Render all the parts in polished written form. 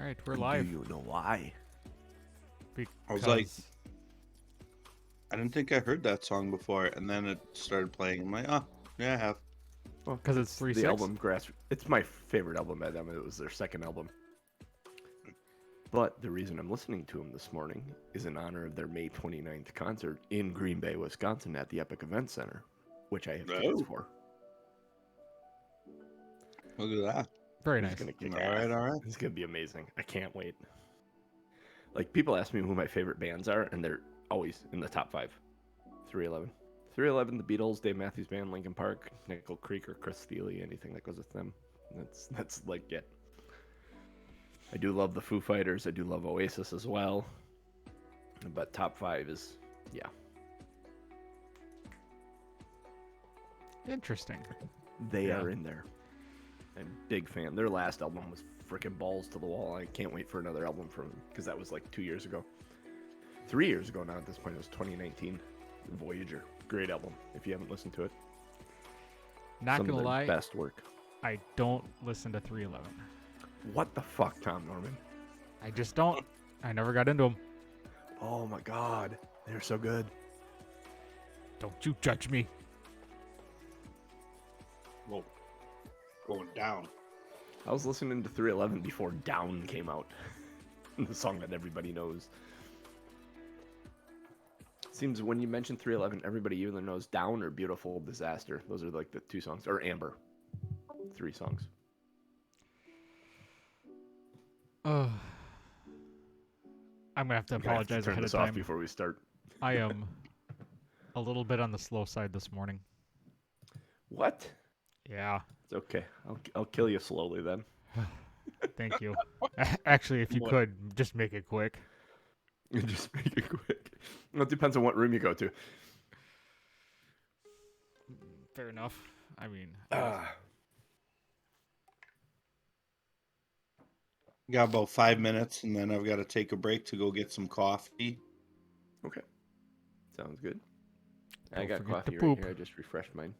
right, we're live. Do you know why? I was like, I didn't think I heard that song before, and then it started playing. I'm like, oh, yeah, I have. Well, because it's 3-6. The album Grass. It's my favorite album by them. It was their second album. But the reason I'm listening to them this morning is in honor of their May 29th concert in Green Bay, Wisconsin at the Epic Event Center, which I have tickets for. Look at that. Very It's nice. gonna kick All ass. right, all right. It's gonna be amazing. I can't wait. Like, people ask me who my favorite bands are, and they're always in the top 5. 311. 311, the Beatles, Dave Matthews Band, Linkin Park, Nickel Creek, or Chris Steele, anything that goes with them. That's like it. I do love the Foo Fighters. I do love Oasis as well. But top 5 is, yeah. Interesting. They are in there. I'm a big fan. Their last album was freaking balls to the wall. I can't wait for another album from them, because that was like 2 years ago. 3 years ago now at this point. It was 2019. Voyager. Great album, if you haven't listened to it. Not Some gonna of their lie, best work. I don't listen to 311. What the fuck, Tom Norman? I just don't. I never got into them. Oh my god. They're so good. Don't you judge me. Whoa. Going down. I was listening to 311 before Down came out. The song that everybody knows. Seems when you mention 311, everybody either knows Down or Beautiful Disaster. Those are like the 2 songs. Or Amber. 3 songs. I'm gonna have to I'm gonna have to apologize turn ahead of this off time. before we start. I am a little bit on the slow side this morning. What? Yeah. It's okay. I'll kill you slowly then. Thank you. Actually, if you What? could, just make it quick. Just make it quick. Well, it depends on what room you go to. Fair enough. I mean, Got about 5 minutes, and then I've got to take a break to go get some coffee. Okay. Sounds good. I Don't got forget to coffee right poop. here. I just refreshed mine.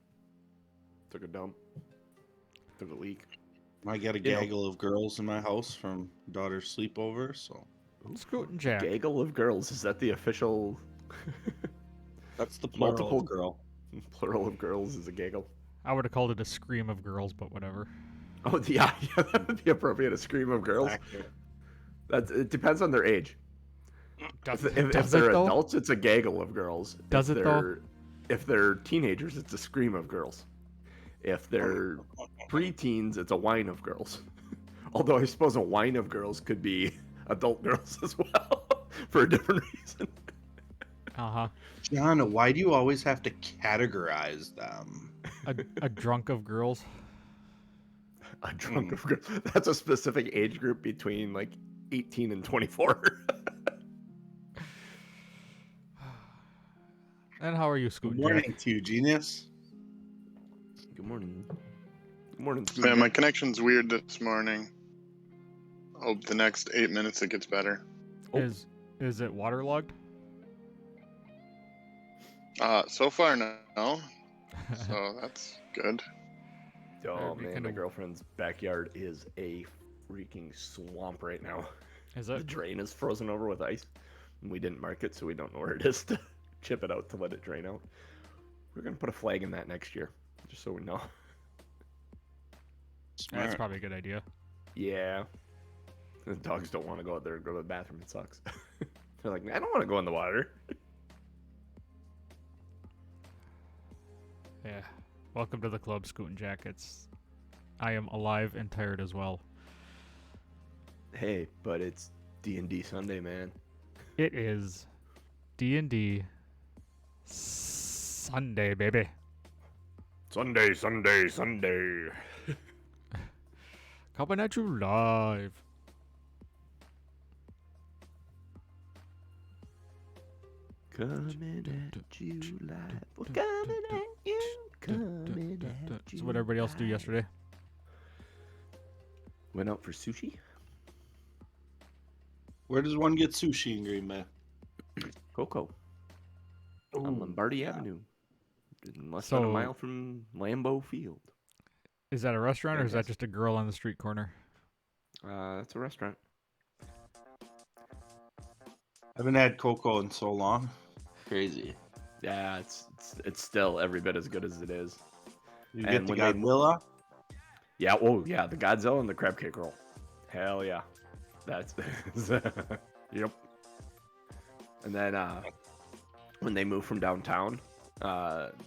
Took a dump. Took a leak. I got a You know- gaggle of girls in my house from daughter's sleepover, so Scoot and Jack. Gaggle of girls. Is that the official that's the plural. Multiple Girl. plural of girls is a gaggle? I would have called it a scream of girls, but whatever. Oh, yeah, that would be appropriate. A scream of girls. It depends on their age. Does, If does they're it, though? adults, it's a gaggle of girls. Does if it, they're, though? If they're teenagers, it's a scream of girls. If they're preteens, it's a whine of girls. Although I suppose a whine of girls could be adult girls as well, for a different reason. Uh-huh. John, why do you always have to categorize them? A drunk of girls. A drunk of girls. That's a specific age group between like 18 and 24. And how are you, Scoot Good and morning Jack? to you, genius. Good morning. Good morning. Man, my connection's weird this morning. Hope the next 8 minutes it gets better. Oh. Is it waterlogged? So far, no. So that's good. Oh Be man, kinda- my girlfriend's backyard is a freaking swamp right now. Is The it? drain is frozen over with ice. And we didn't mark it, so we don't know where it is to chip it out to let it drain out. We're gonna put a flag in that next year, just so we know. That's Smart. probably a good idea. Yeah. The dogs don't want to go out there and go to the bathroom. It sucks. They're like, I don't want to go in the water. Yeah. Welcome to the club, Scoot and Jack. I am alive and tired as well. Hey, but it's D&D Sunday, man. It is D&D Sunday, baby. Sunday, Sunday, Sunday. Coming at you live. Coming at you live. We're coming at you. Coming at you. So what everybody else do live. yesterday? Went out for sushi. Where does one get sushi in Green Bay? Coco. On Ooh, Lombardi yeah. Avenue. Less than a So- mile from Lambeau Field. Is that a restaurant or is that Yes. just a girl on the street corner? It's a restaurant. haven't had cocoa in so long. Crazy. Yeah, it's still every bit as good as it is. You And get the when they- Godzilla? Yeah, oh yeah, the Godzilla and the crab cake roll. Hell yeah. That's yep. And then when they moved from downtown,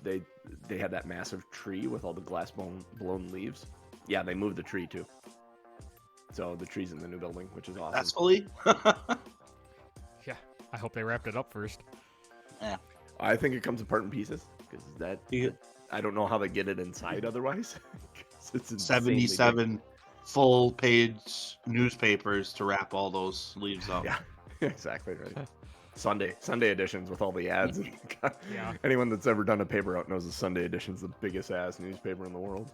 they had that massive tree with all the blown leaves. Yeah, they moved the tree too. So the tree's in the new building, which is awesome. Successfully? Yeah, I hope they wrapped it up first. Yeah. I think it comes apart in pieces because I don't know how they get it inside otherwise. 'Cause it's insanely big. 77 full page newspapers to wrap all those leaves up. Yeah, exactly right. Sunday editions with all the ads. Yeah. Anyone that's ever done a paper route knows the Sunday edition's the biggest ass newspaper in the world.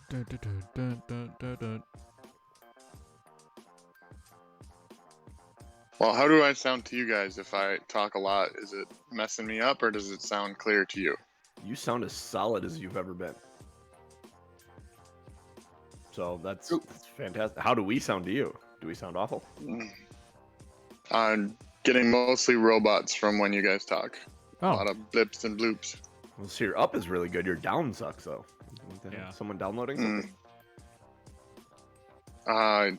Dun, dun, dun, dun, dun, dun, dun. Well, how do I sound to you guys if I talk a lot? Is it messing me up or does it sound clear to you? You sound as solid as you've ever been. So that's fantastic. How do we sound to you? Do we sound awful? I'm getting mostly robots from when you guys talk. A lot Oh, of blips and bloops. Well, so your up is really good. Your down sucks though. Yeah. Someone downloading something? I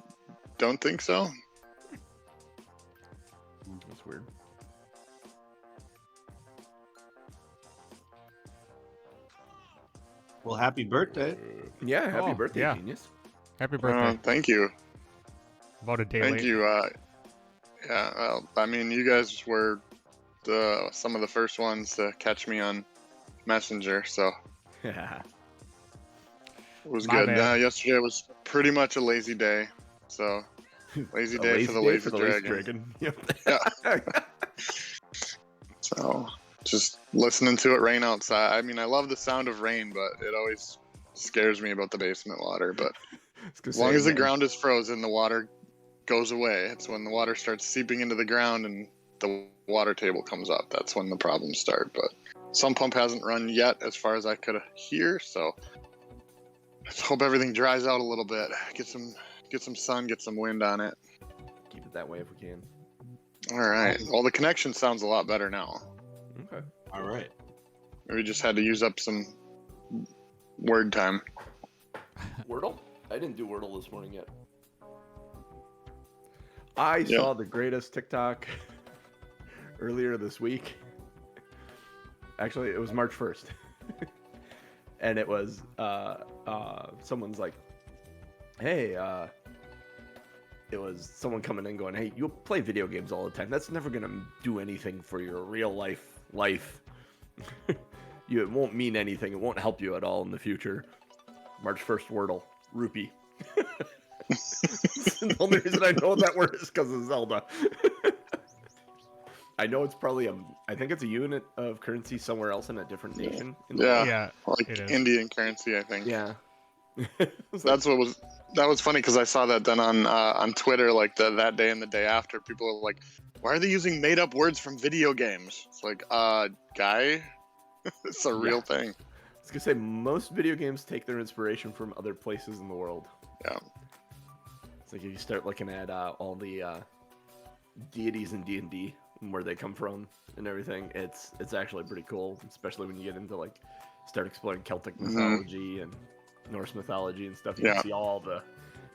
don't think so. That's weird. Well, happy birthday. Yeah, happy Oh, birthday, yeah. genius. happy birthday. Thank you. About a day Thank late. you. Yeah, well, I mean, you guys were some of the first ones to catch me on Messenger, so it was My good. bad. Yesterday was pretty much a lazy day, so lazy day for the lazy dragon. Yep. Yeah. So just listening to it rain outside. I mean, I love the sound of rain, but it always scares me about the basement water. But as long as the ground is frozen, the water goes away. It's when the water starts seeping into the ground and the water table comes up. That's when the problems start. But some pump hasn't run yet, as far as I could hear. So let's hope everything dries out a little bit. Get some sun, get some wind on it. Keep it that way if we can. All right. Well, the connection sounds a lot better now. Okay. All right. We just had to use up some word time. Wordle? I didn't do Wordle this morning yet. I saw the greatest TikTok earlier this week. Actually, it was March 1st. And it was someone's like, hey, it was someone coming in going, hey, you play video games all the time. That's never going to do anything for your real life. It won't mean anything. It won't help you at all in the future. March 1st Wordle. Rupee. The only reason I know that word is because of Zelda. I know it's probably I think it's a unit of currency somewhere else in a different nation. In the world. Yeah, Like it is. Indian currency, I think. Yeah. That was funny because I saw that done on Twitter like that day and the day after. People are like, "Why are they using made up words from video games?" It's like, guy, it's a real thing. I was gonna say most video games take their inspiration from other places in the world. Yeah. It's like if you start looking at all the deities in D&D and where they come from and everything, it's actually pretty cool, especially when you get into like start exploring Celtic mythology and Norse mythology and stuff. You can see all the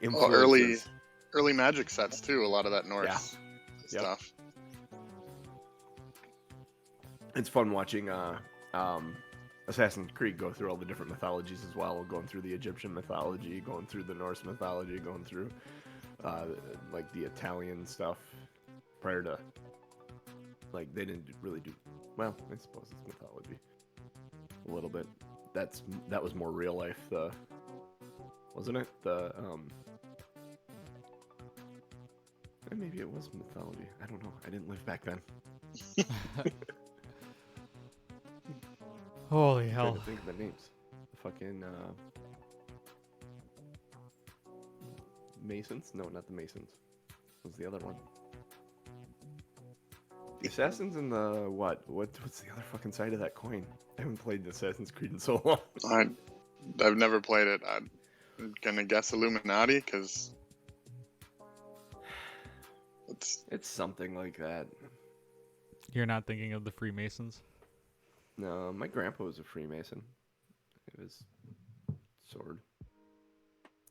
influences. Early Magic sets too. A lot of that Norse stuff. It's fun watching Assassin's Creed go through all the different mythologies as well, going through the Egyptian mythology, going through the Norse mythology, going through like the Italian stuff prior to, like, they didn't really do, well, I suppose it's mythology a little bit. That was more real life, wasn't it? Maybe it was mythology. I don't know. I didn't live back then. Holy I'm hell. trying to think of the names. The fucking Masons? No, not the Masons. What was the other one? The Assassins and the what? What's the other fucking side of that coin? I haven't played Assassin's Creed in so long. I've never played it. I'm gonna guess Illuminati because It's something like that. You're not thinking of the Freemasons? No, my grandpa was a Freemason. It was sword.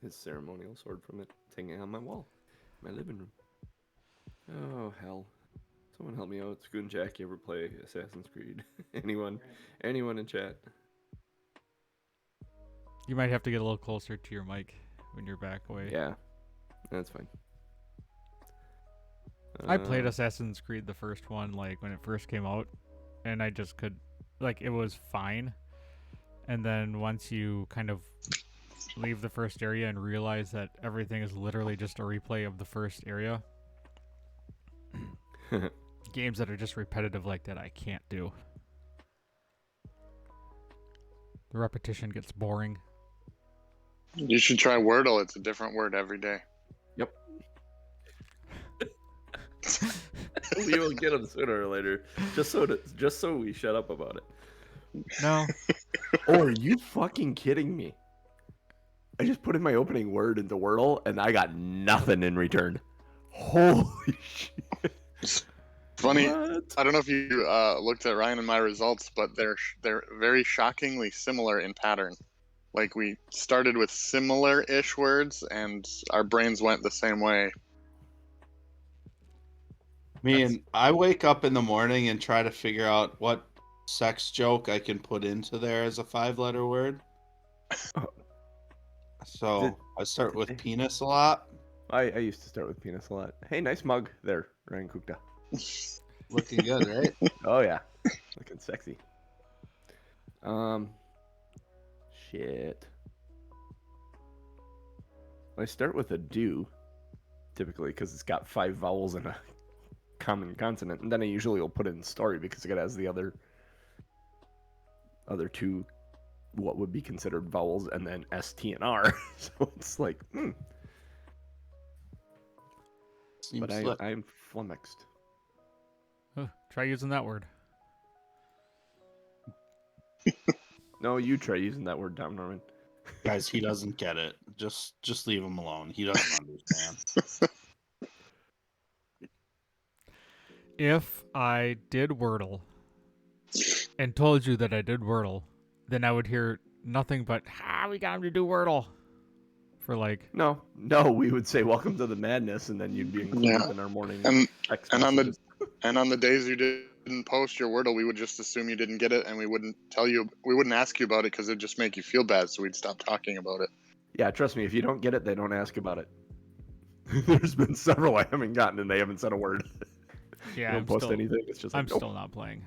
His ceremonial sword from it. It's hanging on my wall. My living room. Oh, hell. Someone help me out. Scoot and Jack, you ever play Assassin's Creed? Anyone in chat? You might have to get a little closer to your mic when you're back away. Yeah, that's fine. I played Assassin's Creed, the first one, like when it first came out, and I just could, like, it was fine. And then once you kind of leave the first area and realize that everything is literally just a replay of the first area, games that are just repetitive like that, I can't do. The repetition gets boring. you should try Wordle. It's a different word every day. Yep. We will get them sooner or later, just so we shut up about it. No. Oh, are you fucking kidding me? I just put in my opening word into Wordle, and I got nothing in return. Holy shit. Funny. What? I don't know if you looked at Ryan and my results, but they're very shockingly similar in pattern. Like, we started with similar-ish words, and our brains went the same way. I wake up in the morning and try to figure out what sex joke I can put into there as a 5-letter word. So I start with penis a lot. I used to start with penis a lot. Hey, nice mug there, Ryan Kukta. Looking good, right? Oh yeah, looking sexy. Shit. I start with a do, typically, because it's got 5 vowels and a common consonant, and then I usually will put it in story because it has the other 2 what would be considered vowels, and then S, T, and R. So it's like, But I'm flummoxed. Oh, try using that word. No, you try using that word, Tom Norman. Guys, he doesn't get it. Just leave him alone. He doesn't understand. If I did Wordle and told you that I did Wordle, then I would hear nothing but, we got him to do Wordle. For like... No, we would say welcome to the madness, and then you'd be included in our morning text messages. And on the days you didn't post your Wordle, we would just assume you didn't get it, and we wouldn't ask you about it because it'd just make you feel bad, so we'd stop talking about it. Yeah, trust me, if you don't get it, they don't ask about it. There's been several I haven't gotten, and they haven't said a word. Yeah, don't post anything. It's just like, I'm still not playing.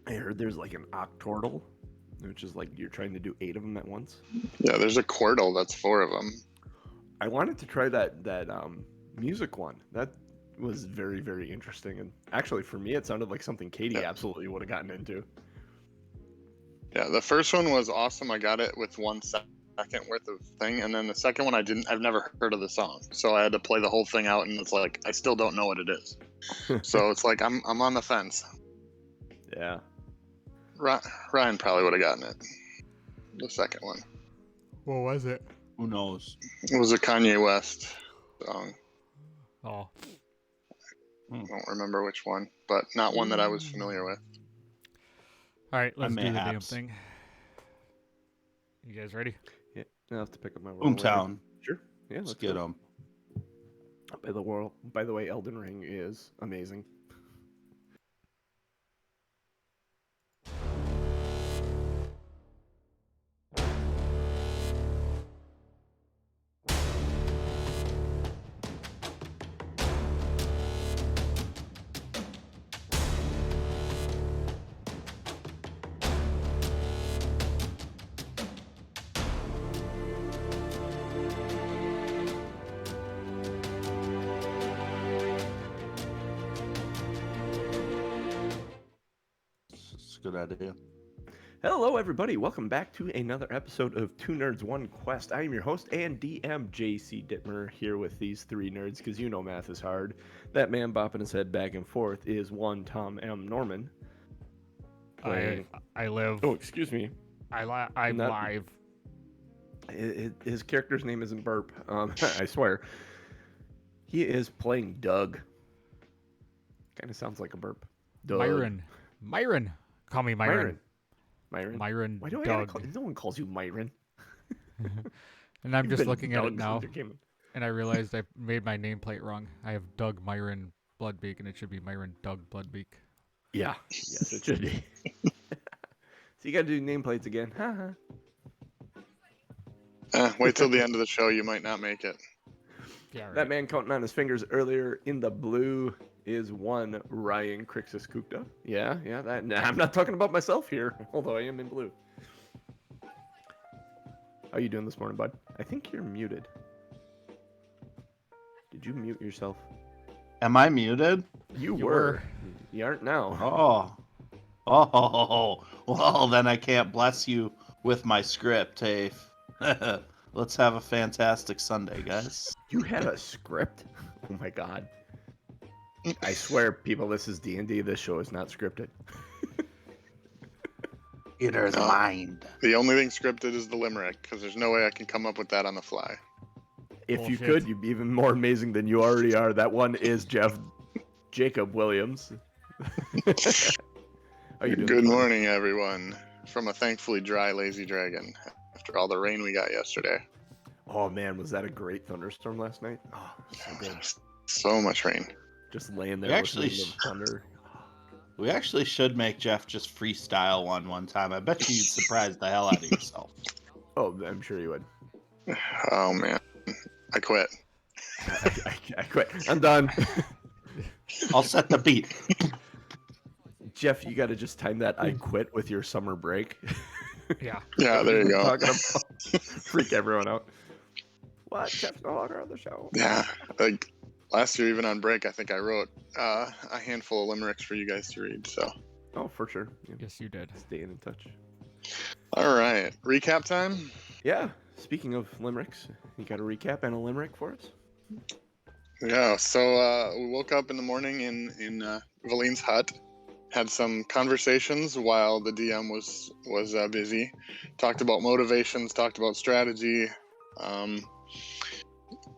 I heard there's like an octortle, which is like you're trying to do 8 of them at once. Yeah, there's a Quordle that's 4 of them. I wanted to try that music one. That was very, very interesting, and actually for me, it sounded like something Katie absolutely would have gotten into. Yeah, the first one was awesome. I got it with 1 second worth of thing, and then the second one I've never heard of the song, so I had to play the whole thing out, and it's like I still don't know what it is. So it's like I'm on the fence. Yeah. Ryan probably would have gotten it. The second one. What was it? Who knows? It was a Kanye West song. Oh. I don't remember which one, but not one that I was familiar with. All right, let's do the damn thing. You guys ready? Yeah, I'll have to pick up my Boomtown. Sure. Yeah, let's get them. By the way, Elden Ring is amazing. Good idea. Hello, everybody. Welcome back to another episode of Two Nerds, One Quest. I am your host and DM, JC Dittmer, here with these 3 nerds, because you know math is hard. That man bopping his head back and forth is one Tom M. Norman. playing. I live. Oh, excuse me. I'm Not- live. His character's name isn't Burp. I swear. He is playing Doug. Kind of sounds like a burp. Doug. Myron. Call me Myron. Myron Why do I Doug. gotta call? No one calls you Myron. And I'm You've just been looking at it Doug now, since you came in. and I realized I made my nameplate wrong. I have Doug Myron Bloodbeak, and it should be Myron Doug Bloodbeak. Yeah. Yes, it should be. So you gotta do nameplates again. Wait till the end of the show. You might not make it. Yeah, right. That man counting on his fingers earlier in the blue is one Ryan Krixis Kukta. Yeah, that. Nah, I'm not talking about myself here, although I am in blue. How you doing this morning, bud? I think you're muted. Did you mute yourself? Am I muted? You You were. were. You aren't now. Oh, well, then I can't bless you with my script, hey. Let's have a fantastic Sunday, guys. You had a script? Oh my god. I swear, people, this is D&D. This show is not scripted. Theater's mind. The only thing scripted is the limerick, because there's no way I can come up with that on the fly. If you Bullshit. could, you'd be even more amazing than you already are. That one is Jacob Williams. How you doing? Good morning, everyone. From a thankfully dry, lazy dragon. After all the rain we got yesterday. Oh man, was that a great thunderstorm last night? Oh, so good. So much rain. Just laying there We actually listening to the thunder. We actually should make Jeff just freestyle one time. I bet you'd surprise the hell out of yourself. Oh, I'm sure you would. Oh man, I quit. I quit. I'm done. I'll set the beat. Jeff, you got to just time that I quit with your summer break. Yeah. Yeah, there you go. Talking about freak everyone out. What? Jeff's no longer on the show. Yeah, like last year, even on break, I think I wrote a handful of limericks for you guys to read. So, Oh, for sure. Yeah. Yes, you did. Staying in touch. all right, recap time. Yeah. Speaking of limericks, you got a recap and a limerick for us? Yeah, so we woke up in the morning in Valine's hut, had some conversations while the DM was busy, talked about motivations, talked about strategy,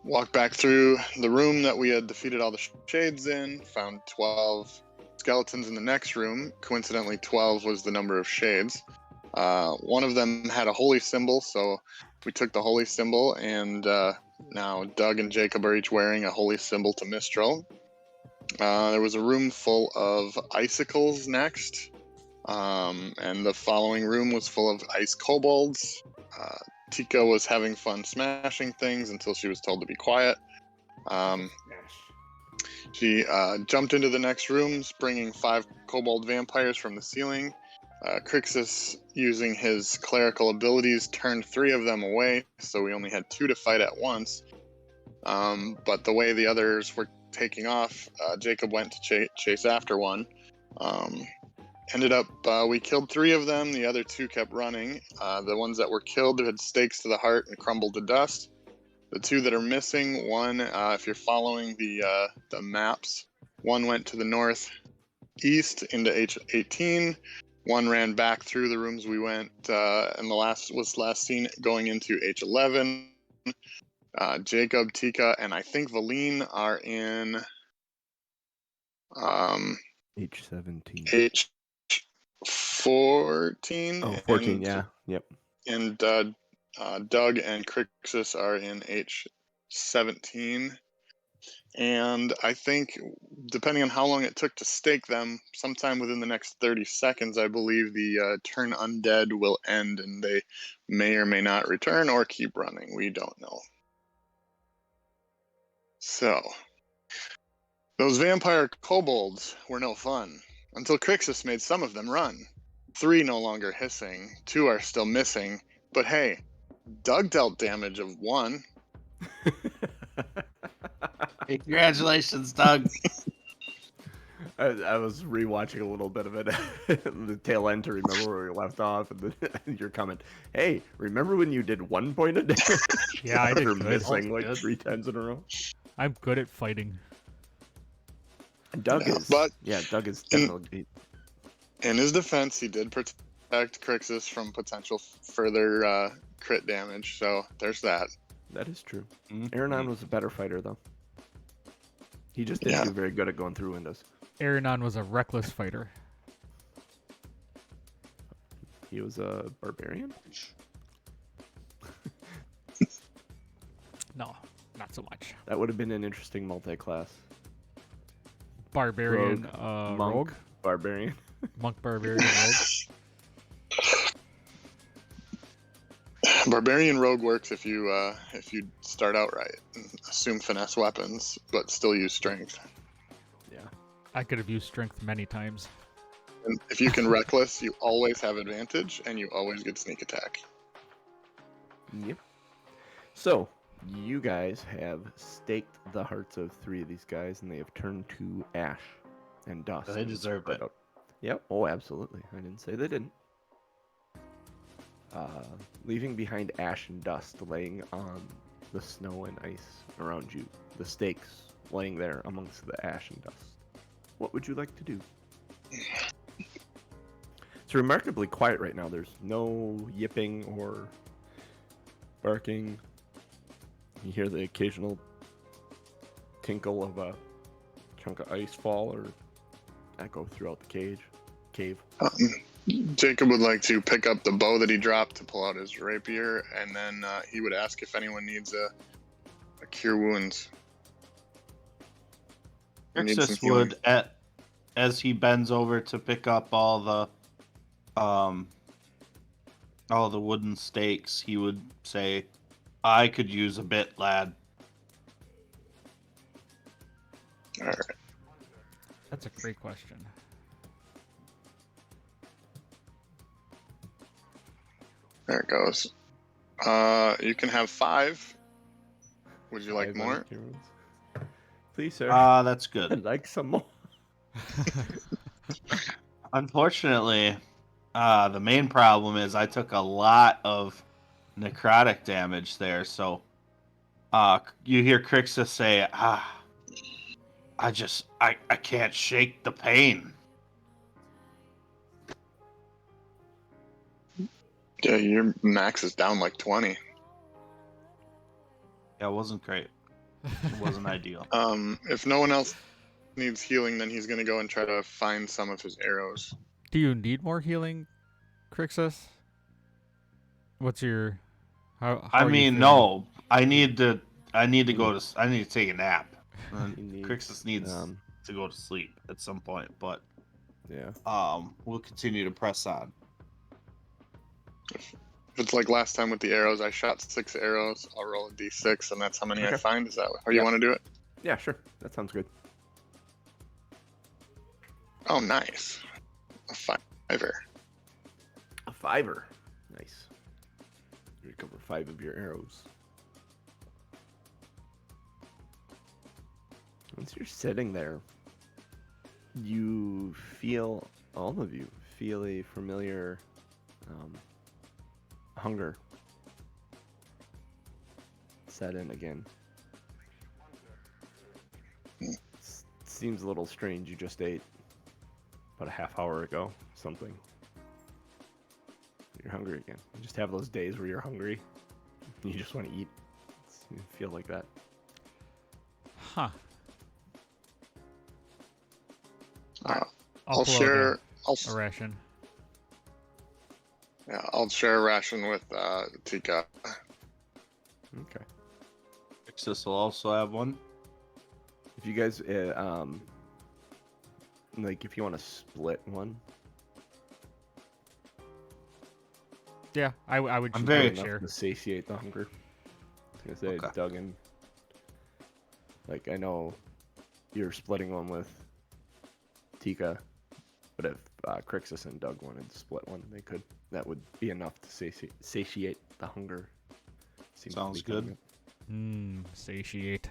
walked back through the room that we had defeated all the shades in, found 12 skeletons in the next room. Coincidentally, 12 was the number of shades. One of them had a holy symbol, so we took the holy symbol, and now Doug and Jacob are each wearing a holy symbol to Mistral. There was a room full of icicles next, and the following room was full of ice kobolds. Tika was having fun smashing things until she was told to be quiet. She jumped into the next rooms, bringing 5 kobold vampires from the ceiling. Krixis, using his clerical abilities, turned 3 of them away, so we only had 2 to fight at once. But the way the others were taking off, Jacob went to chase after one. Ended up, we killed 3 of them. The other 2 kept running. The ones that were killed had stakes to the heart and crumbled to dust. The 2 that are missing, one, if you're following the maps, one went to the northeast into H18. One ran back through the rooms we went, and the last was last seen going into H11. Jacob, Tika, and I think Valine are in H17. H14. Oh, 14, and, yeah. Yep. And Doug and Krixis are in H17. And I think, depending on how long it took to stake them, sometime within the next 30 seconds, I believe the turn undead will end, and they may or may not return or keep running. We don't know. So, those vampire kobolds were no fun, until Krixis made some of them run. 3 no longer hissing, 2 are still missing, but hey, Doug dealt damage of 1. Hey, congratulations, Doug. I was rewatching a little bit of it, the tail end, to remember where we left off, and then your comment, hey, remember when you did 1 point a damage? Yeah, I did After good. missing like Good. 3 times in a row. I'm good at fighting. And Doug Yeah, is, but Doug is definitely, In his defense, he did protect Krixis from potential further crit damage, so there's that. That is true. Mhm. Aranon was a better fighter, though. He just didn't do very good at going through windows. Aranon was a reckless fighter. He was a barbarian? No, not so much. That would have been an interesting multi-class. Barbarian, Monk, rogue, barbarian. monk, barbarian, rogue. Barbarian rogue works if you start out right, and assume finesse weapons, but still use strength. Yeah. I could have used strength many times. And if you can reckless, you always have advantage, and you always get sneak attack. Yep. So, you guys have staked the hearts of 3 of these guys, and they have turned to ash and dust. They deserve it. Yep. Oh, absolutely. I didn't say they didn't. Leaving behind ash and dust laying on the snow and ice around you. The stakes laying there amongst the ash and dust. What would you like to do? It's remarkably quiet right now. There's no yipping or barking. You hear the occasional tinkle of a chunk of ice fall or echo throughout the cave. Jacob would like to pick up the bow that he dropped to pull out his rapier, and then he would ask if anyone needs a cure wounds. Krixis would, as he bends over to pick up all the wooden stakes, he would say, "I could use a bit, lad." All right. That's a great question. There it goes. You can have 5. Would you like 5 more? cure wounds. Please, sir. That's I'd good. like some more. Unfortunately, the main problem is I took a lot of necrotic damage there, so you hear Krixis say, I can't shake the pain. Yeah, your max is down like 20. Yeah, it wasn't great. It wasn't ideal. If no one else needs healing, then he's gonna go and try to find some of his arrows. Do you need more healing, Krixis? What's your? How I are you mean, feeling? no. I need to take a nap. He Krixis needs um, to go to sleep at some point, but yeah. we'll continue to press on. If it's like last time with the arrows, I shot 6 arrows. I'll roll a d6, and that's how many I Okay. find. Is that how you want to do it? Yeah, sure. That sounds good. Oh, nice. A 5er. A 5er. Nice. You recover 5 of your arrows. Once you're sitting there, you feel, all of you, feel a familiar hunger set in again. Seems a little strange. You just ate about a half hour ago, something. You're hungry again. You just have those days where you're hungry. You just want to eat. You feel like that. Huh. I'll pull out share. a ration. Yeah, I'll share a ration with Tika. Okay. Krixis will also have one. If you guys, like, if you want to split one, Yeah, I would. I'm I very would enough share. to satiate the hunger. I was gonna say, Okay. Duggan. Like, I know you're splitting one with Tika, but if Krixis and Doug wanted to split one, they could. That would be enough to satiate the hunger. Seems to Sounds be coming good. up. Satiate.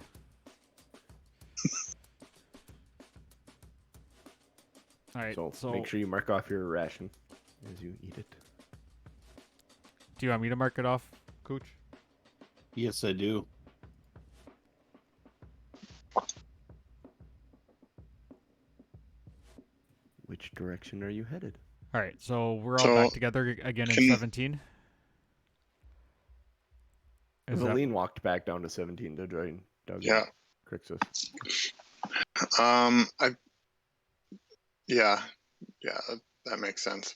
All right. So make sure you mark off your ration as you eat it. Do you want me to mark it off, Cooch? Yes, I do. Which direction are you headed? All right, so we're all So, back together again in can- 17. Is that Valine walked back down to 17 to join Doug Yeah. and Krixis. I yeah, that makes sense.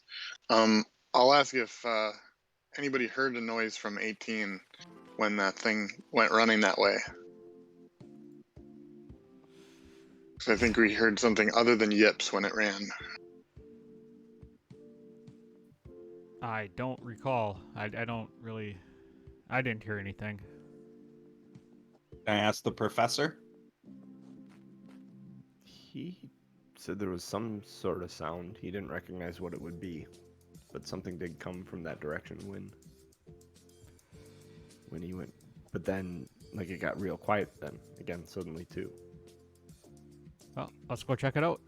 I'll ask if anybody heard a noise from 18 when that thing went running that way. 'Cause I think we heard something other than yips when it ran. I don't recall. I don't really. I didn't hear anything. Can I ask the professor? He said there was some sort of sound. He didn't recognize what it would be, but something did come from that direction when he went. But then, like, it got real quiet then again suddenly too. Well, let's go check it out.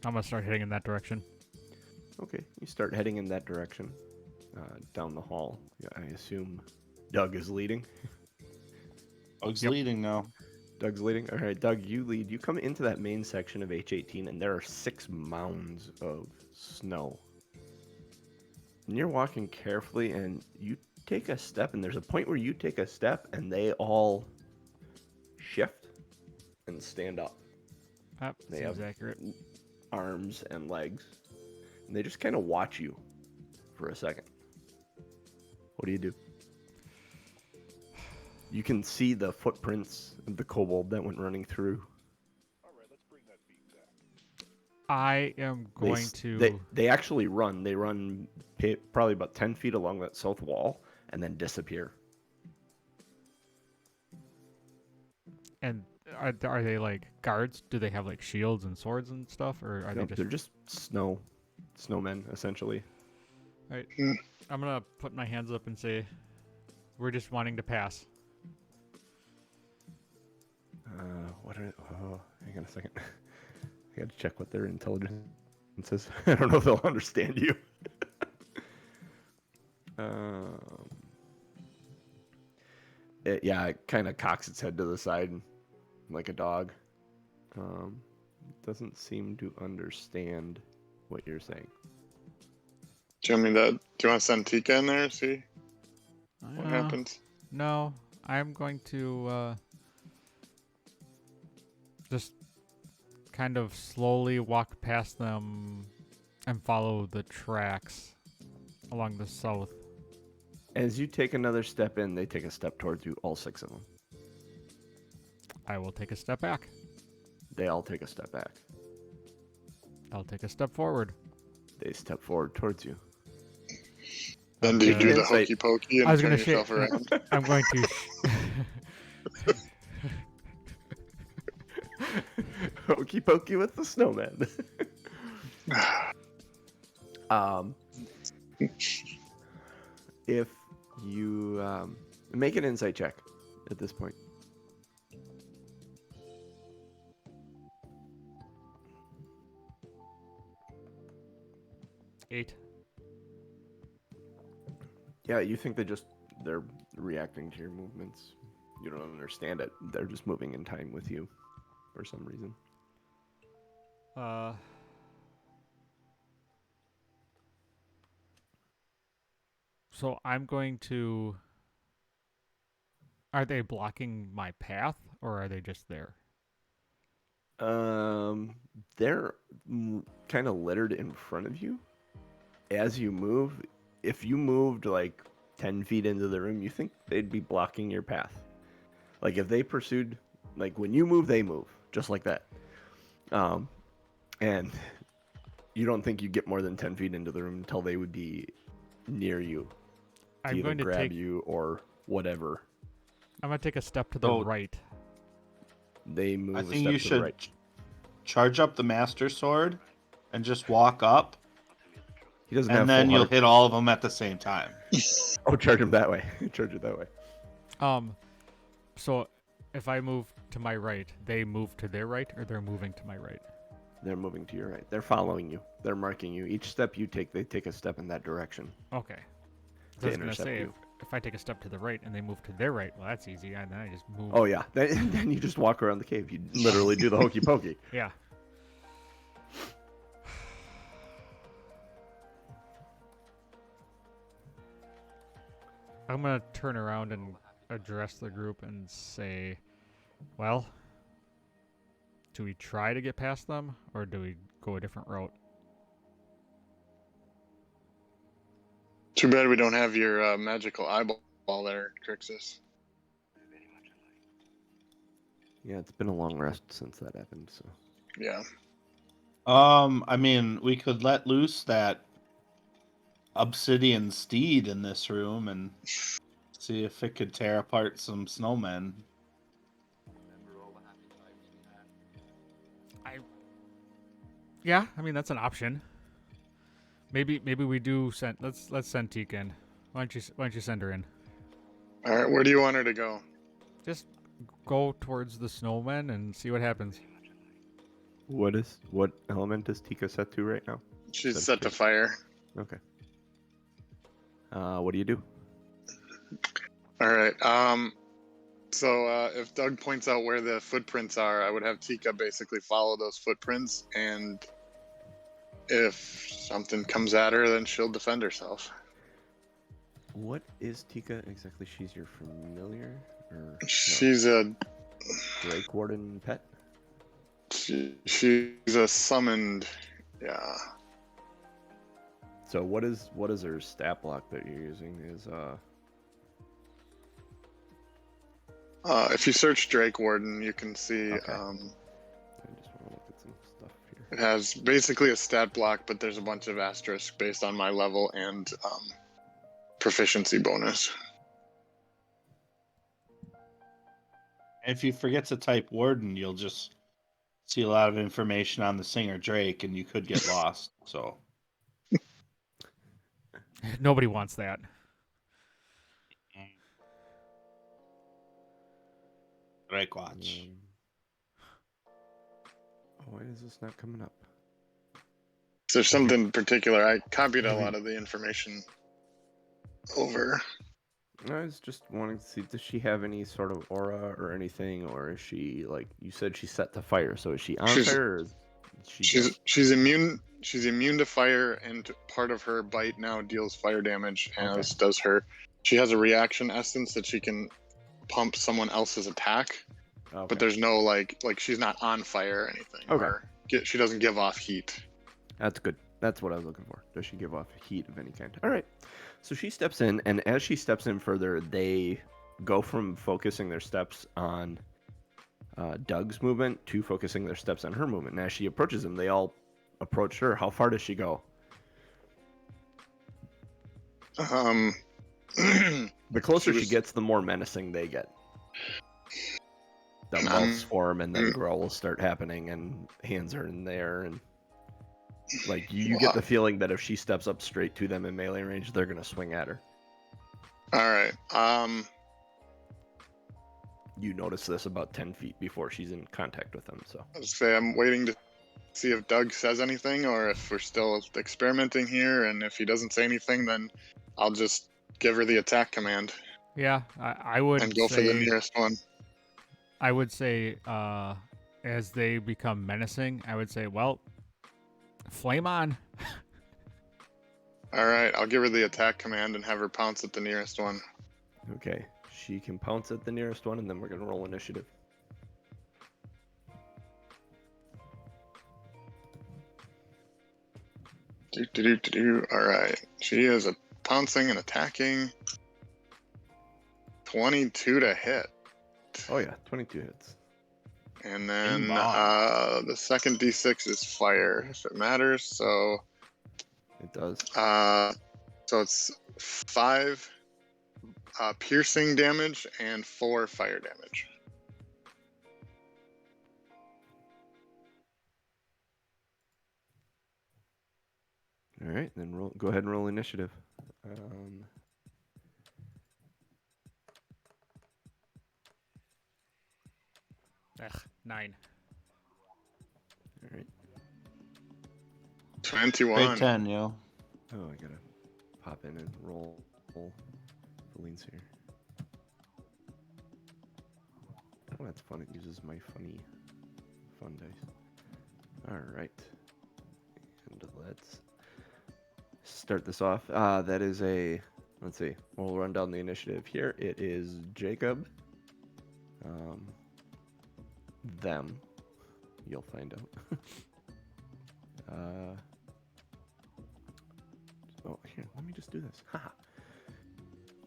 I'm gonna start heading in that direction. Okay, you start heading in that direction, down the hall. Yeah, I assume Doug is leading. Doug's Yep. leading now. Doug's leading. All right, Doug, you lead. You come into that main section of H18, and there are 6 mounds of snow. And you're walking carefully, and you take a step, and there's a point where you take a step, and they all shift and stand up. They Seems have accurate. arms and legs, and they just kind of watch you for a second. What do? You can see the footprints of the kobold that went running through. I am They going s- to. They actually run. They run probably about 10 feet along that south wall and then disappear. And are they like guards? Do they have like shields and swords and stuff, or are Nope, they they're just snowmen, essentially. I'm gonna put my hands up and say, "We're just wanting to pass." What are? Oh, hang on a second. I got to check what their intelligence is. I don't know if they'll understand you. It kind of cocks its head to the side like a dog. Doesn't seem to understand what you're saying. Do you want to send Tika in there? See what Uh, happens. No, I'm going to just kind of slowly walk past them and follow the tracks along the south. As you take another step in, they take a step towards you, all 6 of them. I will take a step back. They all take a step back. I'll take a step forward. They step forward towards you. Then do you do the Insight. hokey pokey and I was turn gonna yourself say- around? I'm going to. Hokey pokey with the snowman. If you make an insight check at this point. Eight. Yeah, you think they're reacting to your movements. You don't understand it. They're just moving in time with you for some reason. So I'm going to. Are they blocking my path, or are they just there? They're kind of littered in front of you. As you move, if you moved like 10 feet into the room, you think they'd be blocking your path. Like if they pursued, like when you move, they move, just like that. And you don't think you get more than 10 feet into the room until they would be near you to I'm either going to grab take. you or whatever. I'm going to take a step to the So- right. They move I a think step you to the should right. charge up the Master Sword and just walk up, He doesn't have and then full you'll heart. hit all of them at the same time. Oh, charge him that way. Charge it that way. So if I move to my right, they move to their right, or they're moving to my right? They're moving to your right. They're following you. They're marking you. Each step you take, they take a step in that direction Okay. to I was gonna intercept say, you. if I take a step to the right and they move to their right, well, that's easy. And then I just move. Oh yeah. Then you just walk around the cave. You literally do the hokey pokey. Yeah. I'm gonna turn around and address the group and say, well, do we try to get past them, or do we go a different route? Too bad we don't have your magical eyeball there, Krixis. Yeah, it's been a long rest since that happened. So Yeah. I mean, we could let loose that obsidian steed in this room and see if it could tear apart some snowmen. Yeah, I mean that's an option. Maybe we do send. Let's send Tika in. Why don't you send her in? All right, where do you want her to go? Just go towards the snowmen and see what happens. what element is Tika set to right now? She's set to fire. Okay. What do you do? All right. So if Doug points out where the footprints are, I would have Tika basically follow those footprints, and if something comes at her, then she'll defend herself. What is Tika exactly? She's your familiar, or she's a Drake Warden pet? She's a summoned, yeah. So what is her stat block that you're using? Is if you search Drake Warden, you can see. Okay. I just want to look at some stuff here. It has basically a stat block, but there's a bunch of asterisks based on my level and proficiency bonus. If you forget to type Warden, you'll just see a lot of information on the singer Drake, and you could get lost. So Nobody wants that. Drake watch. Why is this not coming up? So there's something particular. I copied a lot of the information over. I was just wanting to see, does she have any sort of aura or anything, or is she, like you said, she's set to fire? So is she on fire? Or is she's immune. She's immune to fire, and part of her bite now deals fire damage, as does her. She has a reaction essence that she can pump someone else's attack, but there's no like she's not on fire or anything. Or she doesn't give off heat. That's good. That's what I was looking for. Does she give off heat of any kind? All right. So she steps in, and as she steps in further, they go from focusing their steps on Doug's movement to focusing their steps on her movement. And as she approaches them, they all approach her. How far does she go? The closer she gets, the more menacing they get. The mouths form, and then growls start happening, and hands are in there, and like you get the feeling that if she steps up straight to them in melee range, they're gonna swing at her. All right. You notice this about 10 feet before she's in contact with them. So I'll say I'm waiting to see if Doug says anything, or if we're still experimenting here. And if he doesn't say anything, then I'll just give her the attack command. Yeah, I would. And go for the nearest one. I would say, as they become menacing, I would say, well, flame on. All right, I'll give her the attack command and have her pounce at the nearest one. okay, she can pounce at the nearest one, and then we're gonna roll initiative. All right, she is pouncing and attacking. 22 to hit. Oh yeah, 22 hits. And then the second d6 is fire, if it matters. So it does. So it's 5 piercing damage and 4 fire damage. All right, then go ahead and roll initiative. 9. All right. 21. Grade 10, yo. Oh, I gotta pop in and roll. Feline's here. Oh, that's fun. It uses my fun dice. All right. And let's start this off. That is a Let's see. We'll run down the initiative here. It is Jacob. Them. You'll find out. Oh, here, let me just do this. Haha.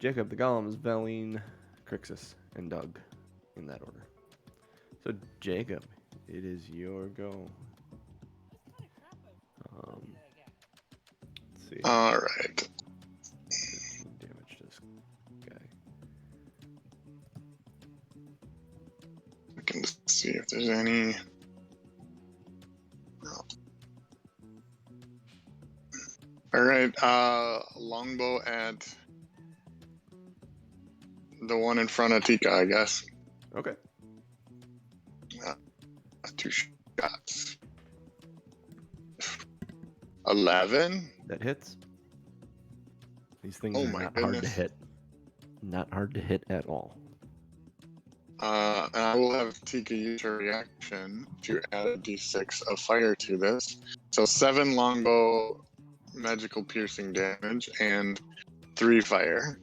Jacob, the Golems, Veline, Krixis, and Doug, in that order. So, Jacob, it is your go. Let's see. All right. Damage to this guy. I can see if there's any. All right. Longbow at the one in front of Tika, I guess. Okay. 2 shots. 11. That hits. These things Oh are my not hard to goodness. hit. Not hard to hit at all. And I will have Tika use her reaction to add a d6 of fire to this. So 7 longbow magical piercing damage and 3 fire.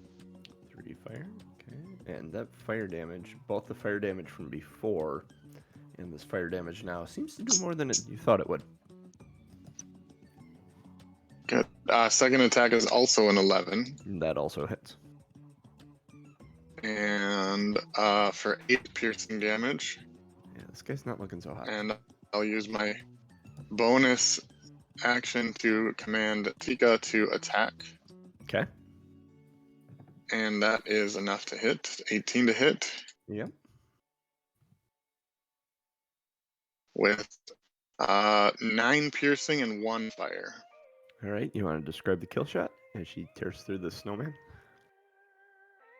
3 fire. Okay. And that fire damage, both the fire damage from before and this fire damage now, seems to do more than you thought it would. Good. Second attack is also an 11. That also hits. And for 8 piercing damage. Yeah, this guy's not looking so hot. And I'll use my bonus action to command Tika to attack. Okay. And that is enough to hit. 18 to hit. Yep. With 9 piercing and 1 fire. All right. You want to describe the kill shot as she tears through the snowman?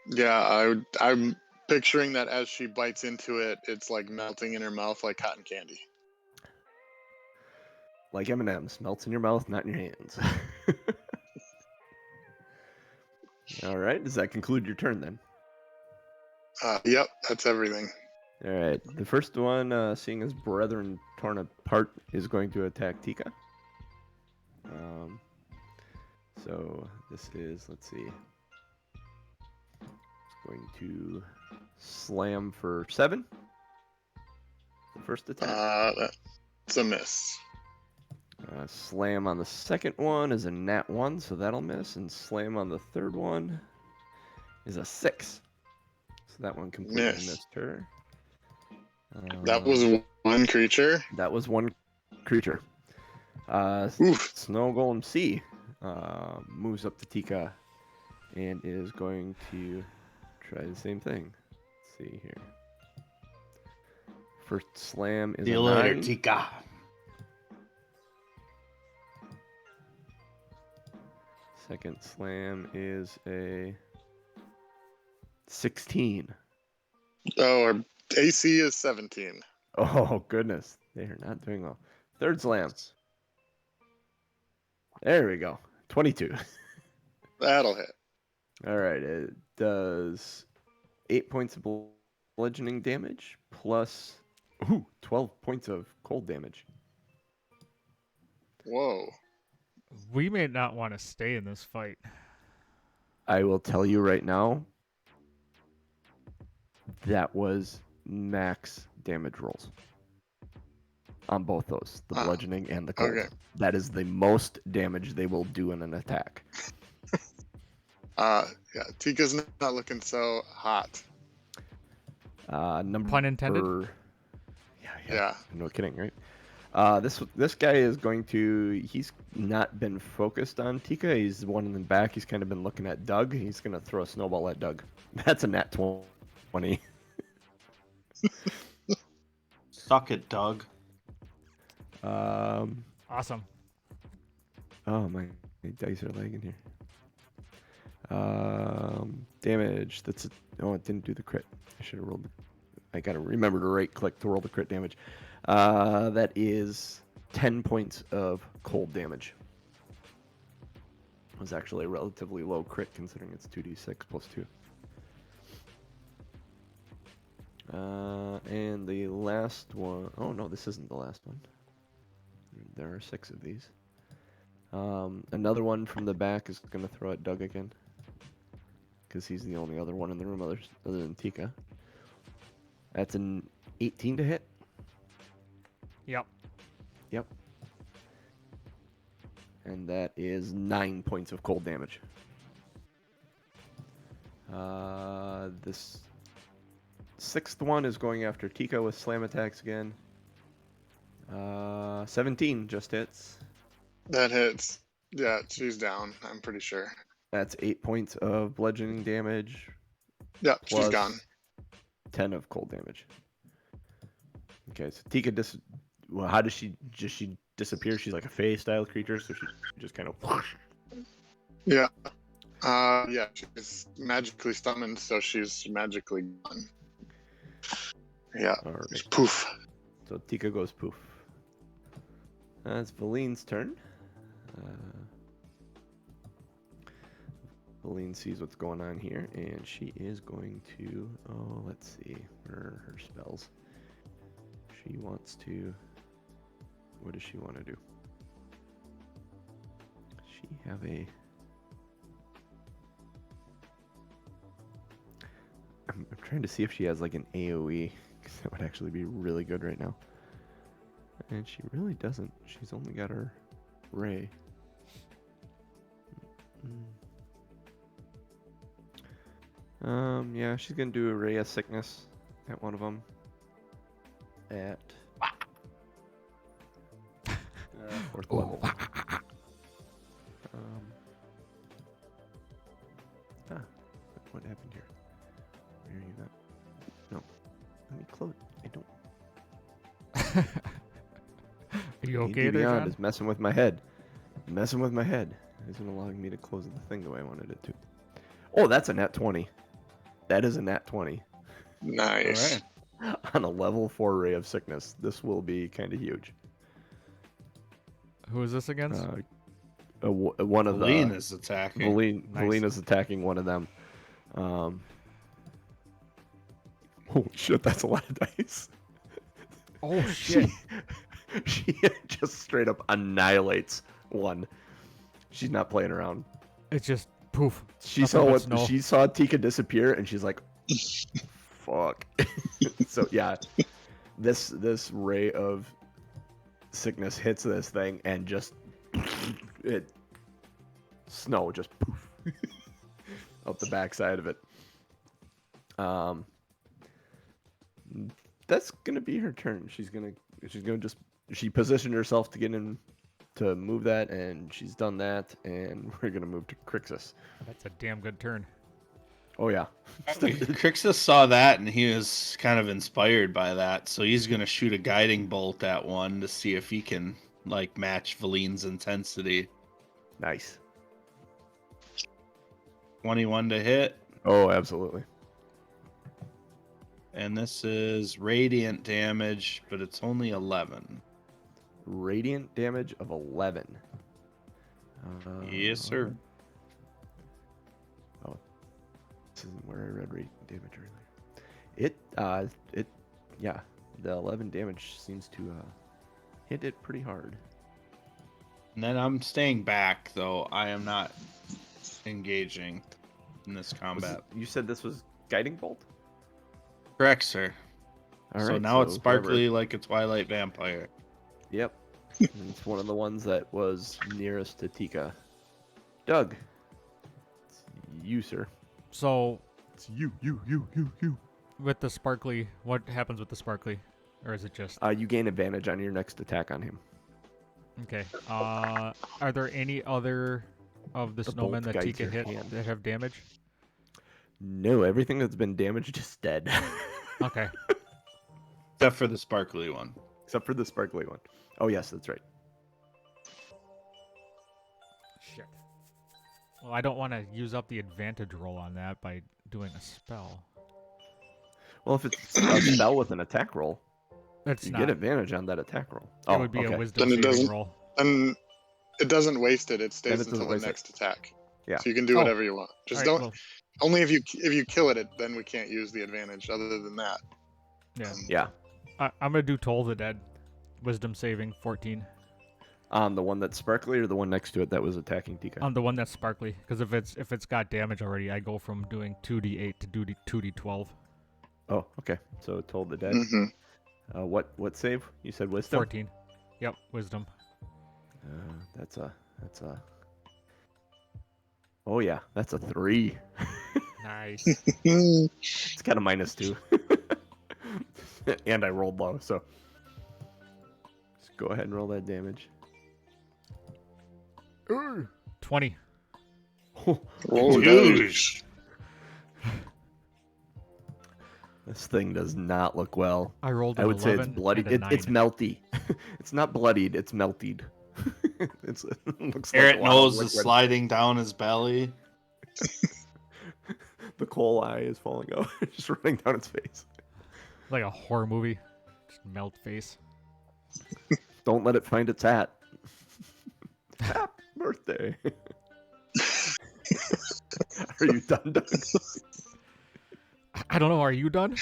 Yeah, I'm picturing that as she bites into it, it's like melting in her mouth like cotton candy. Like M&M's, melts in your mouth, not in your hands. All right. Does that conclude your turn then? Yep, that's everything. All right. The first one, seeing his brethren torn apart, is going to attack Tika. So this is, let's see. It's going to slam for 7. The first attack. That's a miss. Slam on the second one is a nat 1, so that'll miss. And slam on the third one is a 6. So that one completely missed her. That was 1 creature. That was 1 creature. Oof. Snow Golem C moves up to Tika and is going to try the same thing. Let's see here. First slam is See a you later, 9. Tika. Second slam is a 16. Oh, our AC is 17. Oh, goodness. They are not doing well. Third slam. There we go. 22. That'll hit. All right. It does 8 points of bludgeoning damage plus 12 points of cold damage. Whoa. We may not want to stay in this fight. I will tell you right now, that was max damage rolls on both those, the bludgeoning and the cold. Okay. That is the most damage they will do in an attack. Yeah, Tika's not looking so hot. Number Pun intended? Yeah. No kidding, right? This guy is going to. He's not been focused on Tika. He's the one in the back. He's kind of been looking at Doug. He's going to throw a snowball at Doug. That's a nat 20. Suck it, Doug. Awesome. Oh my dice are lagging here. Damage. That's it didn't do the crit. I should have rolled. I gotta remember to right click to roll the crit damage. That is 10 points of cold damage. It was actually a relatively low crit considering it's 2d6 plus 2. And the last one. Oh no, this isn't the last one. There are 6 of these. Another one from the back is going to throw at Doug again. because he's the only other one in the room other than Tika. That's an 18 to hit. Yep. Yep. And that is 9 points of cold damage. This sixth one is going after Tika with slam attacks again. 17 just hits. That hits. Yeah, she's down, I'm pretty sure. That's 8 points of bludgeoning damage. Yeah, she's plus gone. 10 of cold damage. Okay, so Tika well, how does she disappear? She's like a Fey style creature, so she just kind of whoosh. Yeah. Yeah, she's magically summoned, so she's magically gone. Yeah. All right. Just poof. So Tika goes poof. It's Valine's turn. Valine sees what's going on here, and she is going to... Oh, let's see. Where are her spells? She wants to... What does she want to do? Does she have a... I'm trying to see if she has like an AoE, because that would actually be really good right now. And she really doesn't. She's only got her Ray. Yeah, she's gonna do a Ray of Sickness at one of them. At fourth level. What happened here? Where are you not? No. Let me close. I don't. Are you okay D&D there, Beyond John? is messing with my head. Messing with my head. It isn't allowing me to close the thing the way I wanted it to. Oh, that's a nat 20. That is a nat 20. Nice. All right. On a level 4 Ray of Sickness. This will be kind of huge. Who is this against? One of Valine the... is attacking. Valine Nice. is attacking one of them. Holy shit, that's a lot of dice. Oh shit! She just straight up annihilates one. She's not playing around. It's just poof. She Nothing saw but what snow. she saw Tika disappear, and she's like, "Fuck." So yeah, this Ray of Sickness hits this thing, and just snow just poof up the backside of it. That's gonna be her turn. She's gonna just she positioned herself to get in to move that, and she's done that, and we're gonna move to Krixis. That's a damn good turn. Oh yeah. Krixis saw that and he was kind of inspired by that, so he's gonna shoot a guiding bolt at one to see if he can like match Valine's intensity. Nice. 21 to hit, Oh, absolutely. and this is radiant damage, but it's only 11. Radiant damage of 11. Yes, sir. Oh, this isn't where I read radiant damage earlier. Yeah, the 11 damage seems to hit it pretty hard. And then I'm staying back, though. I am not engaging in this combat. You said this was guiding bolt? Correct, sir. All So right, now it's sparkly whoever- like a Twilight Vampire. Yep. And it's one of the ones that was nearest to Tika. Doug. It's you, sir. So It's you. with the sparkly, what happens with the sparkly, or is it just You gain advantage on your next attack on him. okay? Are there any other of the The snowmen bolt that guides Tika your hit hand. that have damage? No, everything that's been damaged is dead. Okay. Except for the sparkly one. Except for the sparkly one. Oh, yes, that's right. Shit. Well, I don't want to use up the advantage roll on that by doing a spell. Well, if it's a spell with an attack roll, It's you not. get advantage on that attack roll. It would be a wisdom Then it saving doesn't- roll. And it doesn't waste it. It stays it doesn't until the waste it. next attack. Yeah. So you can do Oh. whatever you want. Just Alright, don't. well, Only if you kill it, then we can't use the advantage. Other than that, yeah. Yeah. I'm gonna do Toll the Dead. Wisdom saving 14. On the one that's sparkly or the one next to it that was attacking Tika? On the one that's sparkly, because if it's got damage already, I go from doing 2d8 to 2d12. Oh, okay. So told the dead. Mm-hmm. What save? You said wisdom? 14. Yep, wisdom. That's a. Oh yeah, that's a 3. Nice. It's got a -2. And I rolled low, so just go ahead and roll that damage. 20. Roll Huge. This thing does not look well. I rolled I an would say 11 it's bloodied. and a It's 9. melty. It's not bloodied. It's melted. It looks like Garrett a lot of nose is liquid. sliding down his belly. The coal eye is falling out, just running down its face. Like a horror movie. Just melt face. Don't let it find its hat. Happy birthday. Are you done, Doug? I don't know, are you done?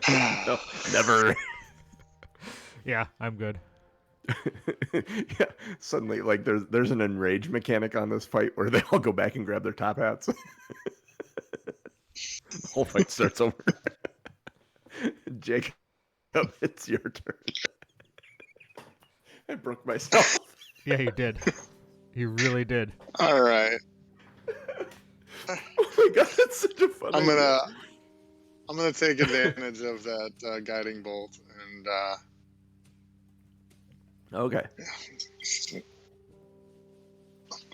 No, never. Yeah, I'm good. Yeah, suddenly, like, there's an enrage mechanic on this fight where they all go back and grab their top hats. The whole fight starts over. Jacob, it's your turn. I broke myself. Yeah, you did. You really did. All right. Oh my god, that's such a fun idea. I'm gonna take advantage of that guiding bolt and Okay.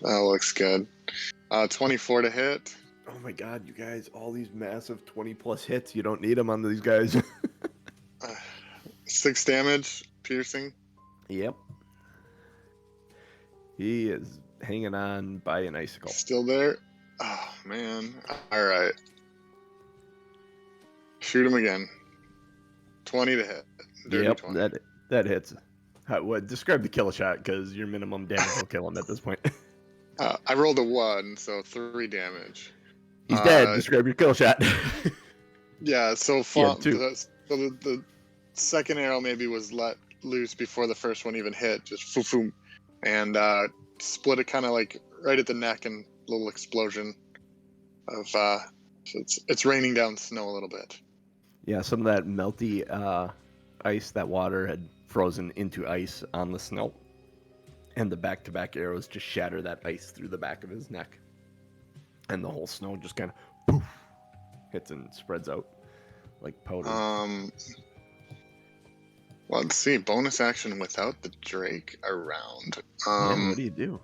that looks good. 24 to hit. Oh my god, you guys, all these massive 20+ hits, you don't need them on these guys. 6 damage, piercing. Yep. He is hanging on by an icicle. Still there. Oh man. All right. Shoot him again. 20 to hit. Dirty Yep, 20. that hits. Describe the kill shot, because your minimum damage will kill him at this point. I rolled a 1, so 3 damage. He's dead. Describe your kill shot. Yeah, so Yeah, 2. the second arrow maybe was let loose before the first one even hit, just foo, and split it kind of like right at the neck, and a little explosion of so it's raining down snow a little bit. Yeah, some of that melty ice, that water had frozen into ice on the snow. And the back-to-back arrows just shatter that ice through the back of his neck. And the whole snow just kind of poof, hits and spreads out like powder. Let's see. Bonus action without the Drake around. Yeah, what do you do?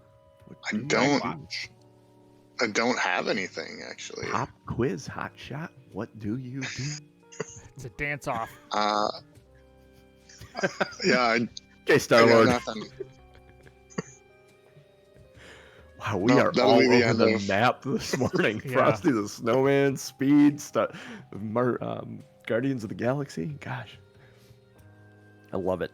I don't have anything actually. Pop quiz, hot shot. What do you do? It's a dance off. Yeah. Okay, Star-Lord. Nothing. Wow, we No, are that'll all be the over end the of- map this morning. Yeah. Frosty the Snowman, Speed, Guardians of the Galaxy. Gosh, I love it.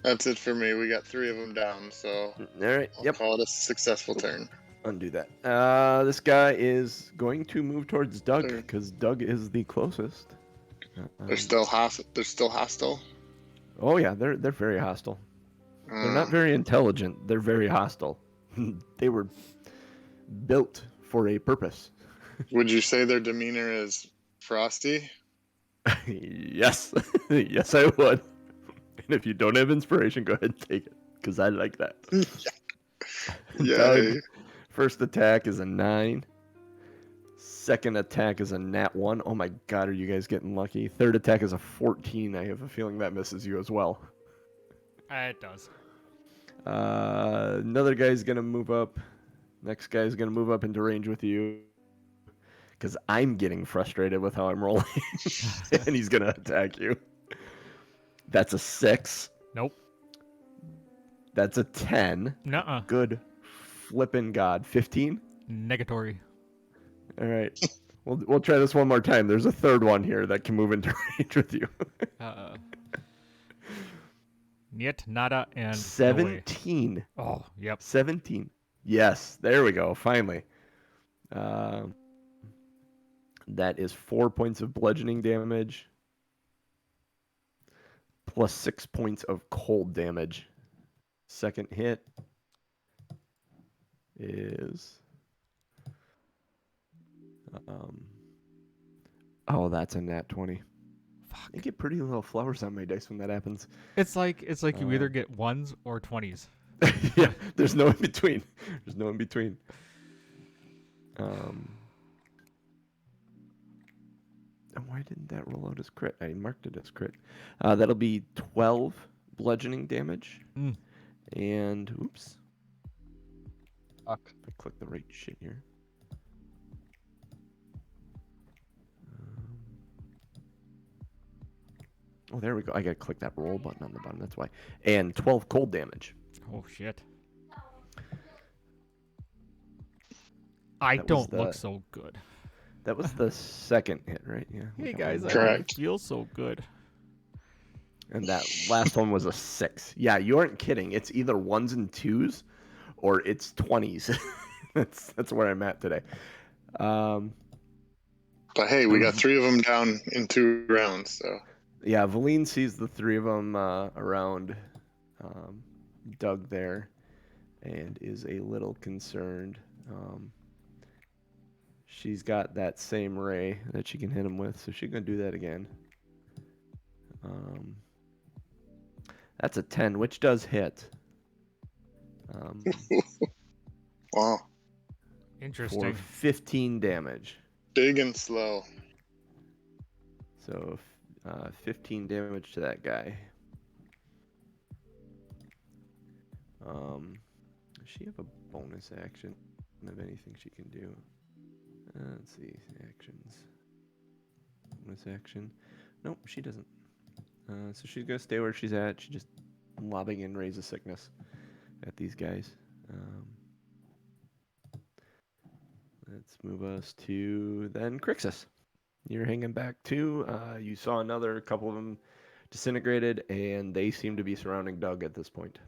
That's it for me. We got 3 of them down, so All right, I'll yep. call it a successful turn. Undo that. This guy is going to move towards Doug Sure. because Doug is the closest. They're still hostile. Oh yeah, they're very hostile. They're not Uh, very intelligent. They're very hostile. They were built for a purpose. Would you say their demeanor is frosty? Yes, yes, I would. And if you don't have inspiration, go ahead and take it because I like that. Yeah. Doug, first attack is a 9. Second attack is a nat 1. Oh my god, are you guys getting lucky? Third attack is a 14. I have a feeling that misses you as well. It does. Another guy's gonna move up. Next guy's gonna move up into range with you. Because I'm getting frustrated with how I'm rolling. And he's gonna attack you. That's a 6. Nope. That's a 10. Nuh-uh. Good flippin' god. 15? Negatory. All right. We'll try this one more time. There's a third one here that can move into range with you. Niet, nada, and no way. 17. Oh, yep. 17. Yes, there we go. Finally. That is 4 points of bludgeoning damage plus 6 points of cold damage. Second hit is oh, that's a nat 20. Fuck. I get pretty little flowers on my dice when that happens. It's like you either get ones or 20s. Yeah, there's no in between. There's no in between. And why didn't that roll out as crit? I marked it as crit. That'll be 12 bludgeoning damage. Mm. And oops, Fuck. if I click the right shit here. Oh, there we go. I gotta click that roll button on the bottom. That's why. And 12 cold damage. Oh shit. I That was don't the- look so good. That was the second hit, right? Yeah. Hey look at guys, my I roll. don't Correct. feel so good. And that last one was a 6. Yeah, you aren't kidding. It's either 1s and 2s, or it's 20s. that's where I'm at today. But hey, we got 3 of them down in 2 rounds, so. Yeah, Valine sees the 3 of them around Doug there, and is a little concerned. She's got that same ray that she can hit him with, so she's gonna do that again. That's a 10, which does hit. Wow. For Interesting. 15 damage. Big and slow. So 15 damage to that guy. Does she have a bonus action of anything she can do? Let's see. Actions. Bonus action. Nope, she doesn't. So she's going to stay where she's at. She's just lobbing in Raise of Sickness at these guys. Let's move us to then Krixis. You're hanging back too. You saw another couple of them disintegrated, and they seem to be surrounding Doug at this point.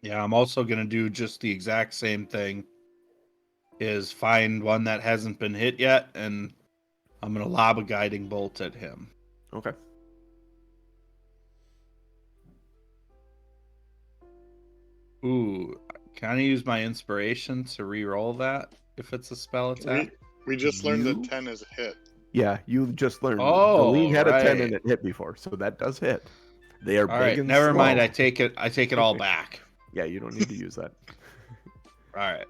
Yeah, I'm also gonna do just the exact same thing. Is find one that hasn't been hit yet, and I'm gonna lob a guiding bolt at him. Okay. Ooh, can I use my inspiration to re-roll that if it's a spell attack? We just learned You? that 10 is a hit. Yeah, you just learned. Oh, Valine had a 10 right. and it hit before, so that does hit. They are All big right, and never mind. slow. I take it all back. Yeah, you don't need to use that. All right.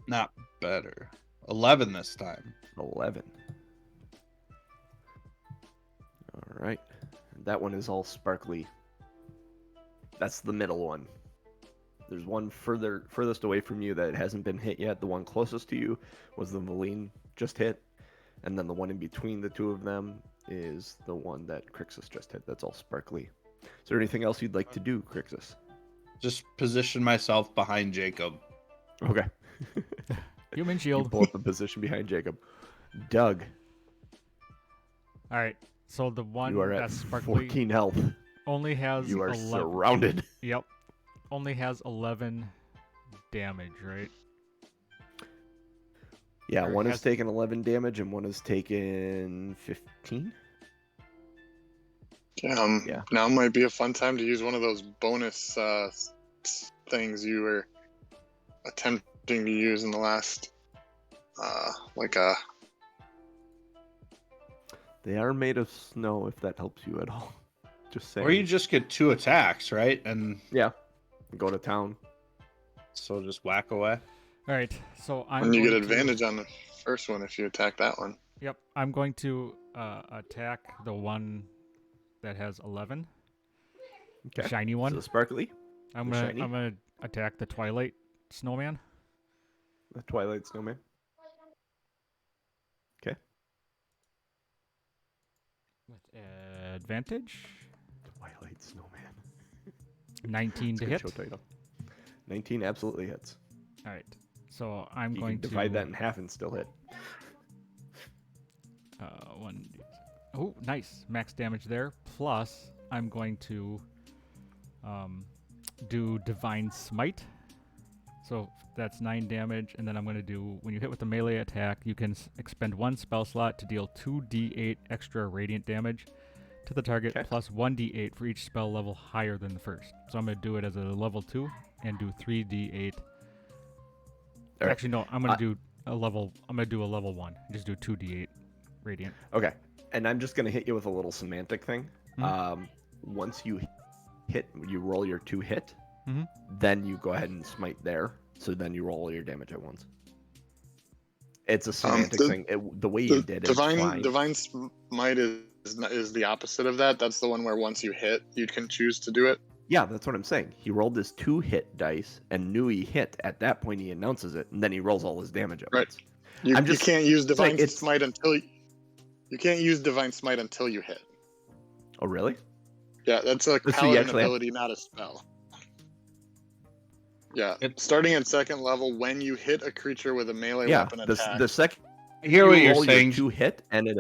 Not better. 11 this time. 11. All right. That one is all sparkly. That's the middle one. There's one furthest away from you that hasn't been hit yet. The one closest to you was the Valine just hit. And then the one in between the two of them is the one that Krixis just hit. That's all sparkly. Is there anything else you'd like to do, Krixis? Just position myself behind Jacob. Okay. Human You shield. pull up the position behind Jacob. Doug, All right. So the one you are at that's sparkly 14 health. only has You are 11. surrounded. Yep. Only has 11 damage, right? Yeah, Or one has- has taken 11 damage and one has taken 15. Yeah. Now might be a fun time to use one of those bonus things you were attempting to use in the last, They are made of snow, if that helps you at all. Just saying. Or you just get 2 attacks, right? And Yeah. Go to town. so just whack away. All right. So I'm and you get going advantage on the first one if you attack that one. Yep. I'm going to attack the one that has 11. Okay. The shiny one. So sparkly, I'm the gonna shiny? I'm gonna attack the Twilight Snowman. the Twilight Snowman. Okay. With advantage. Twilight Snowman. 19 It's to a good hit. show title. 19 absolutely hits. All right. So I'm You going can divide to that in half and still hit. one. Oh, nice max damage there. Plus, I'm going to do Divine Smite. So that's 9 damage, and then I'm going to do, when you hit with a melee attack, you can expend 1 spell slot to deal 2d8 extra radiant damage. to the target Okay. plus 1d8 for each spell level higher than the first. So I'm going to do it as a level 2 and do 3d8. All right. Actually, no, I'm going to do a level 1. Just do 2d8 radiant. Okay. And I'm just going to hit you with a little semantic thing. Mhm. Once you you roll your 2 hit, Mhm. then you go ahead and smite there. So then you roll all your damage at once. It's a semantic thing. The way you did it, it's fine. Divine Smite is the opposite of that. That's the one where once you hit, you can choose to do it. Yeah, that's what I'm saying. He rolled his 2 hit dice and knew he hit. At that point, he announces it, and then he rolls all his damage at once. You can't use Divine like, Smite until you can't use Divine Smite until you hit. Oh, really? Yeah, that's a So you paladin actually ability, not a spell. Yeah, starting at 2nd level, when you hit a creature with a melee weapon attack. The second I hear what you're roll saying. your 2 hit, and it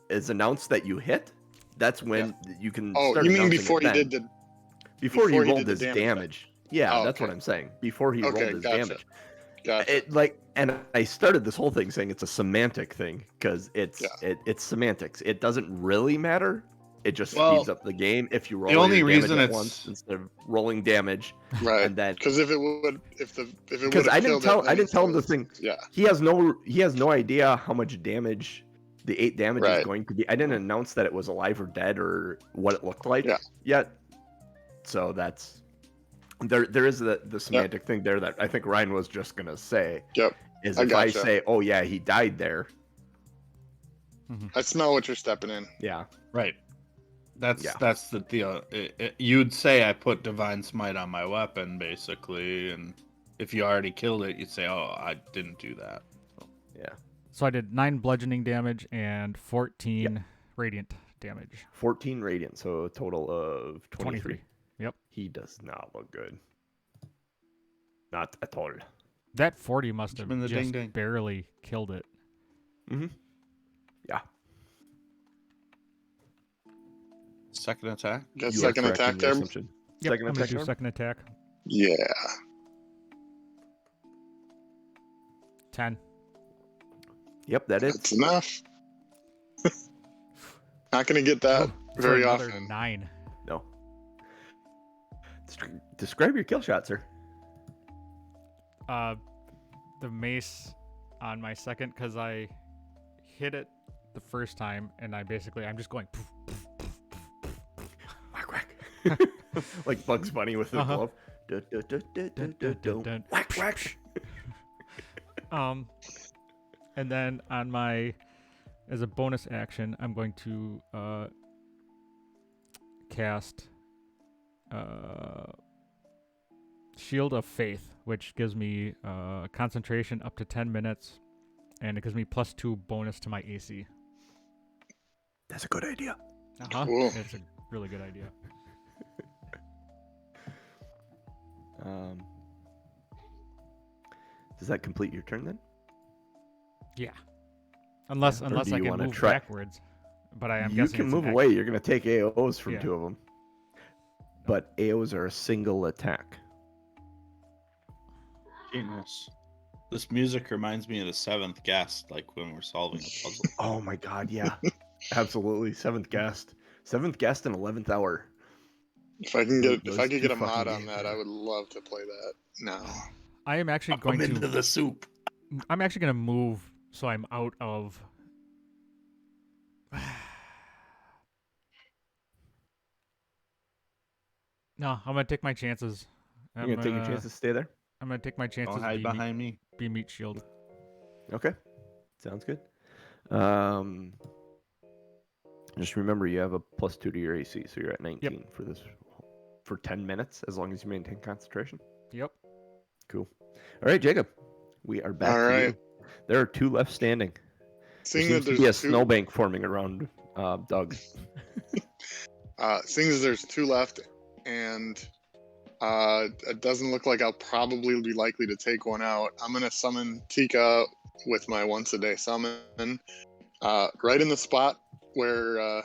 is announced that you hit. That's when you can. Oh, start you mean announcing before it he then. did the Before he rolled did the his damage? damage. Yeah, Oh, that's what okay. I'm saying. Before he rolled his gotcha. damage. Gotcha. And I started this whole thing saying it's a semantic thing because it's semantics. It doesn't really matter. It just speeds up the game if you roll the only your damage reason at it's once instead of rolling damage. Right. And then because if it would because I didn't tell him the thing. Yeah. He has no idea how much damage the 8 damage is Right. going to be. I didn't announce that it was alive or dead or what it looked like Yeah. yet. So that's there is the semantic thing there that I think Ryan was just gonna say. Yep. Is I if I gotcha. say, oh yeah, he died there. I smell what you're stepping in. Yeah. Right. That's the deal. You'd say I put Divine Smite on my weapon, basically, and if you already killed it, you'd say, oh, I didn't do that. Yeah. So I did 9 bludgeoning damage and 14 radiant damage. 14 radiant, so a total of 23. Yep. He does not look good. Not at all. That 40 must have Spin the just ding-ding. barely killed it. Mm-hmm. Yeah. Second attack? Got You are second correct in attack your there. assumption. Yep, Second I'm going attack. to do Norm? second attack. Yeah. 10. Yep, that is. That's enough. Not gonna get that For very another often. 9. No. Describe your kill shot, sir. The mace on my second, because I hit it the first time, and I'm just going poof, poof, poof, poof, poof. Whack, whack. Like Bugs Bunny with his glove. Dun, dun, dun, dun. Whack, whack. And then on my, as a bonus action, I'm going to cast Shield of Faith, which gives me concentration up to 10 minutes, and it gives me +2 bonus to my AC. That's a good idea. Cool. It's a really good idea. Does that complete your turn then? Yeah. Unless do I you can wanna move try- backwards. But I am You guessing can it's an move away. action. You're going to take AOs from Yeah. 2 of them. But AOs are a single attack. Genius. This music reminds me of the 7th guest, like when we're solving a puzzle. Oh my god, yeah. Absolutely. 7th guest. 7th guest and 11th hour. If I can get Those if I could two get a fucking mod on games that, are- I would love to play that. No. I am actually I'm going into to the soup. I'm actually going to move so I'm out of No, I'm going to take my chances. You're going to take your chances to stay there? I'm going to take my chances Don't to hide behind me. be meat shield. Okay. Sounds good. Just remember you have a +2 to your AC, so you're at 19 for this for 10 minutes as long as you maintain concentration. Yep. Cool. All right, Jacob. We are back All to right. you. There are 2 left standing. There Seeing seems that to be a there's 2 snowbank forming around Doug. seeing as there's 2 left, and it doesn't look like I'll probably be likely to take one out. I'm gonna summon Tika with my once a day summon, right in the spot where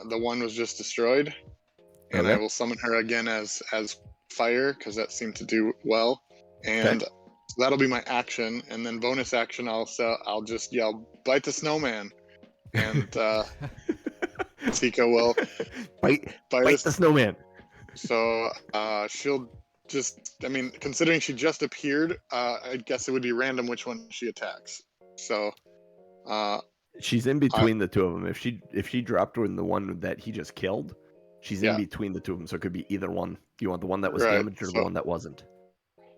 the one was just destroyed, and I Okay. will summon her again as fire because that seemed to do well, and that'll be my action. And then bonus action, I'll just yell, "Bite the snowman!" And Tika will bite bite the snowman. So she'll just, I mean, considering she just appeared, I guess it would be random which one she attacks. So she's in between the two of them. If she dropped her in the one that he just killed, she's in between the two of them. So it could be either one. Do you want the one that was damaged or the one that wasn't?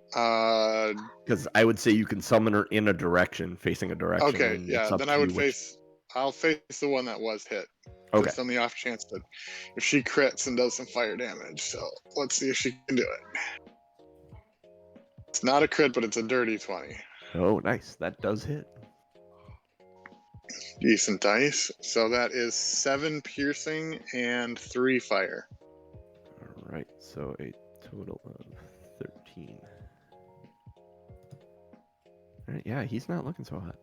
Because I would say you can summon her in a direction, facing a direction. Okay, yeah. Then I would I'll face the one that was hit. Okay. Just on the off chance that if she crits and does some fire damage. So let's see if she can do it. It's not a crit, but it's a dirty 20. Oh, nice. That does hit. Decent dice. So that is 7 piercing and 3 fire. All right. So a total of 13. All right. Yeah, he's not looking so hot.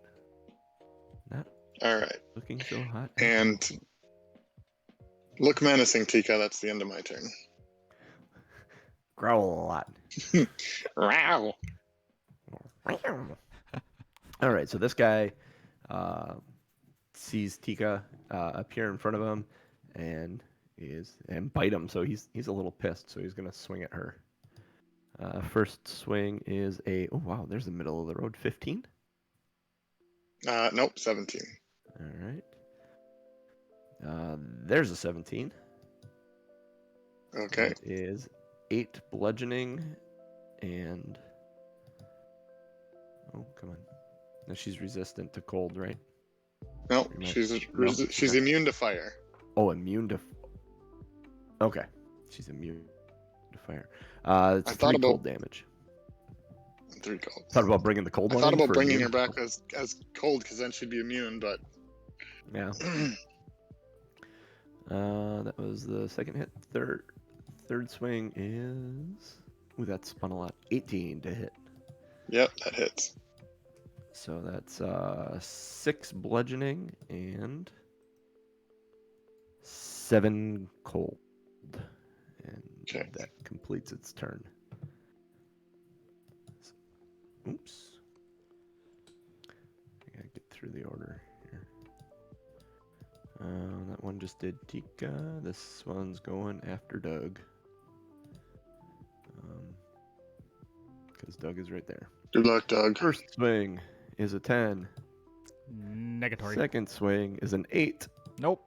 Not all right. Looking so hot. And look menacing, Tika. That's the end of my turn. Growl a lot. Growl. All right. So this guy sees Tika appear in front of him and bite him. So he's a little pissed. So he's gonna swing at her. First swing is oh wow, there's the middle of the road. 15. Nope, 17. All right. There's a 17. Okay. That is 8 bludgeoning and come on. No, she's resistant to cold, right? No, she's immune to fire. Oh, immune to. Okay, she's immune to fire. It's 3 cold damage. 3 cold. Thought about bringing the cold one. I thought about bringing her back as cold because then she'd be immune, but. Yeah. That was the second hit. Third swing is. Ooh, that spun a lot. 18 to hit. Yep, that hits. So that's 6 bludgeoning and 7 cold. And that completes its turn. Oops. I gotta get through the order here. That one just did Tika. This one's going after Doug. Because Doug is right there. Good luck, Doug. First swing is a 10. Negatory. Second swing is an 8. Nope.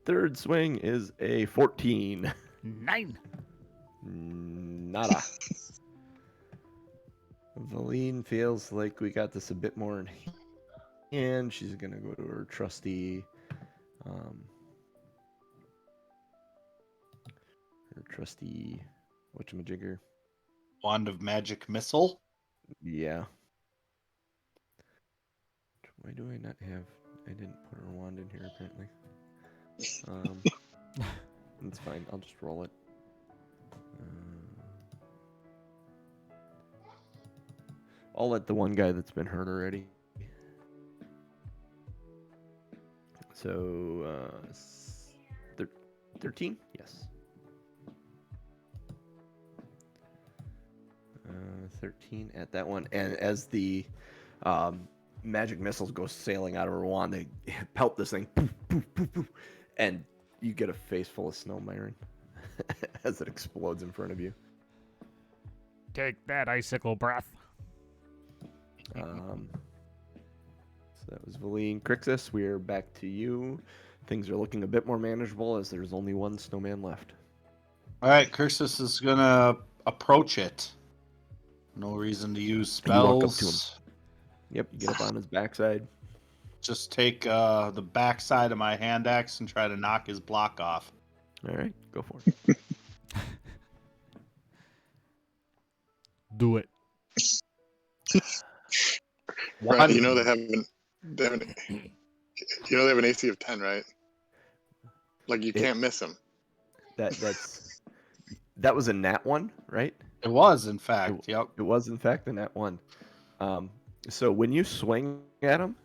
Third swing is a 14. 9. Nada. Valine feels like we got this a bit more in hand. She's gonna go to her trusty, whatchamajigger? Wand of Magic Missile. Yeah. Why do I not have? I didn't put her wand in here apparently. It's fine. I'll just roll it. I'll let the one guy that's been hurt already. So, 13? Yes. 13 at that one. And as the magic missiles go sailing out of her wand, they pelt this thing. Poof, poof, poof, poof, and you get a face full of snow, Myron, as it explodes in front of you. Take that, icicle breath. So that was Valine. Krixis, we're back to you. Things are looking a bit more manageable as there's only one snowman left. All right, Krixis is gonna approach it. No reason to use spells. You walk up to him. Yep, you get up on his backside. Just take the backside of my hand axe and try to knock his block off. All right, go for it. Do it. Right, you know they have an AC of 10, right? Like you can't miss them. That was a nat 1, right? It was, in fact. Yep. It was, in fact, a nat 1. So when you swing at him,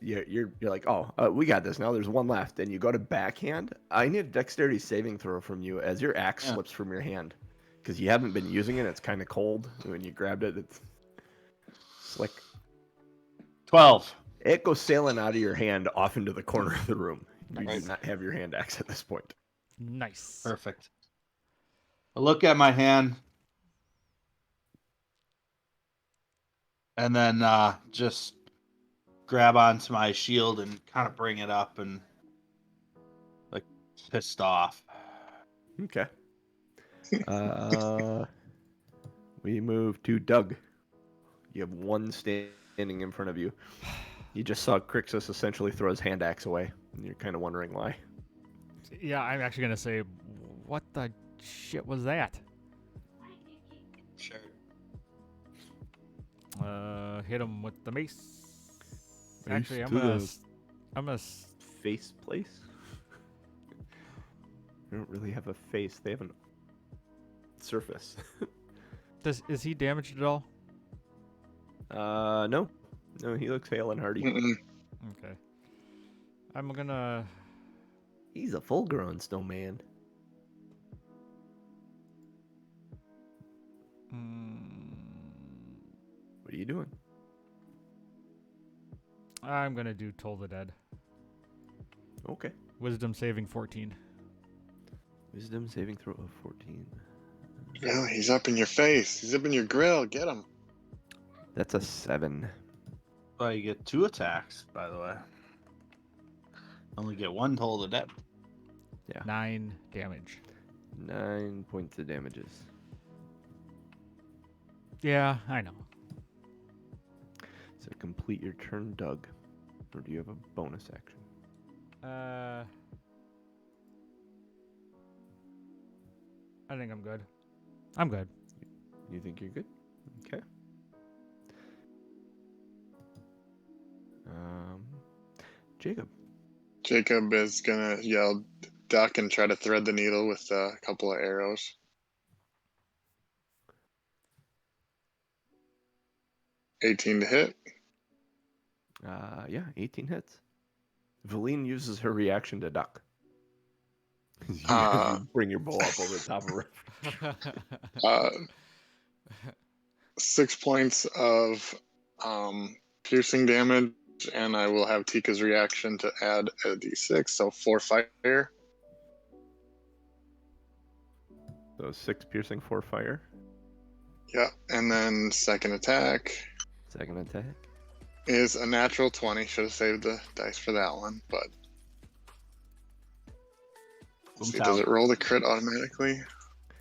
you're like, oh, we got this now. There's one left, and you go to backhand. I need a dexterity saving throw from you as your axe slips from your hand because you haven't been using it. It's kind of cold when you grabbed it. It's slick. 12. It goes sailing out of your hand off into the corner of the room. You Nice. do not have your hand axe at this point. Nice. Perfect. I look at my hand, and then just grab onto my shield and kind of bring it up and like pissed off. Okay. We move to Doug. You have one standing in front of you. You just saw Krixis essentially throw his hand axe away, and you're kind of wondering why. Yeah, I'm actually gonna say, what the shit was that? Sure. Hit him with the mace. Mace Actually, I'm to gonna, the- Face place? They don't really have a face. They have a surface. is he damaged at all? No. No, he looks hale and hearty. Okay. I'm gonna. He's a full-grown snowman. What are you doing? I'm gonna do Toll the Dead. Okay. Wisdom saving 14. Wisdom saving throw of 14. Really, he's up in your face. He's up in your grill. Get him. That's a 7. Well, you get 2 attacks, by the way. Only get 1 Toll the Dead. 9 damage. 9 points of damages. Yeah, I know. So complete your turn, Doug. Or do you have a bonus action? I think I'm good. I'm good. You think you're good? Okay. Jacob. Jacob is gonna yell duck and try to thread the needle with a couple of arrows. $18 to hit. Yeah, 18 hits. Valine uses her reaction to duck. You bring your bow up over the top of her. 6 points of piercing damage, and I will have Tika's reaction to add a d6, so 4 fire. So 6 piercing, 4 fire. Yeah, and then second attack Second attack. is a natural 20. Should have saved the dice for that one, but let's see, does it roll the crit automatically?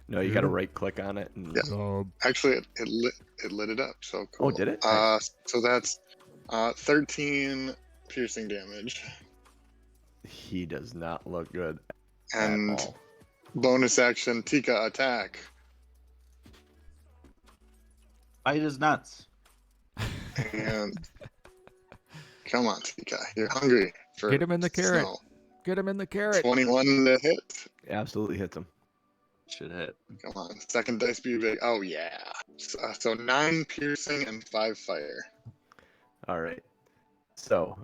No, you got to right click on it. And... Yeah. Actually, it lit it up. So cool. Oh, did it? So that's 13 piercing damage. He does not look good And at all. bonus action, Tika attack. Bite his nuts. And come on, Tika, you're hungry for Get him in the carrot. snow. Get him in the carrot. 21 to hit. Absolutely hits him. Should hit. Come on, second dice be big. Oh yeah. So 9 piercing and 5 fire. All right. So,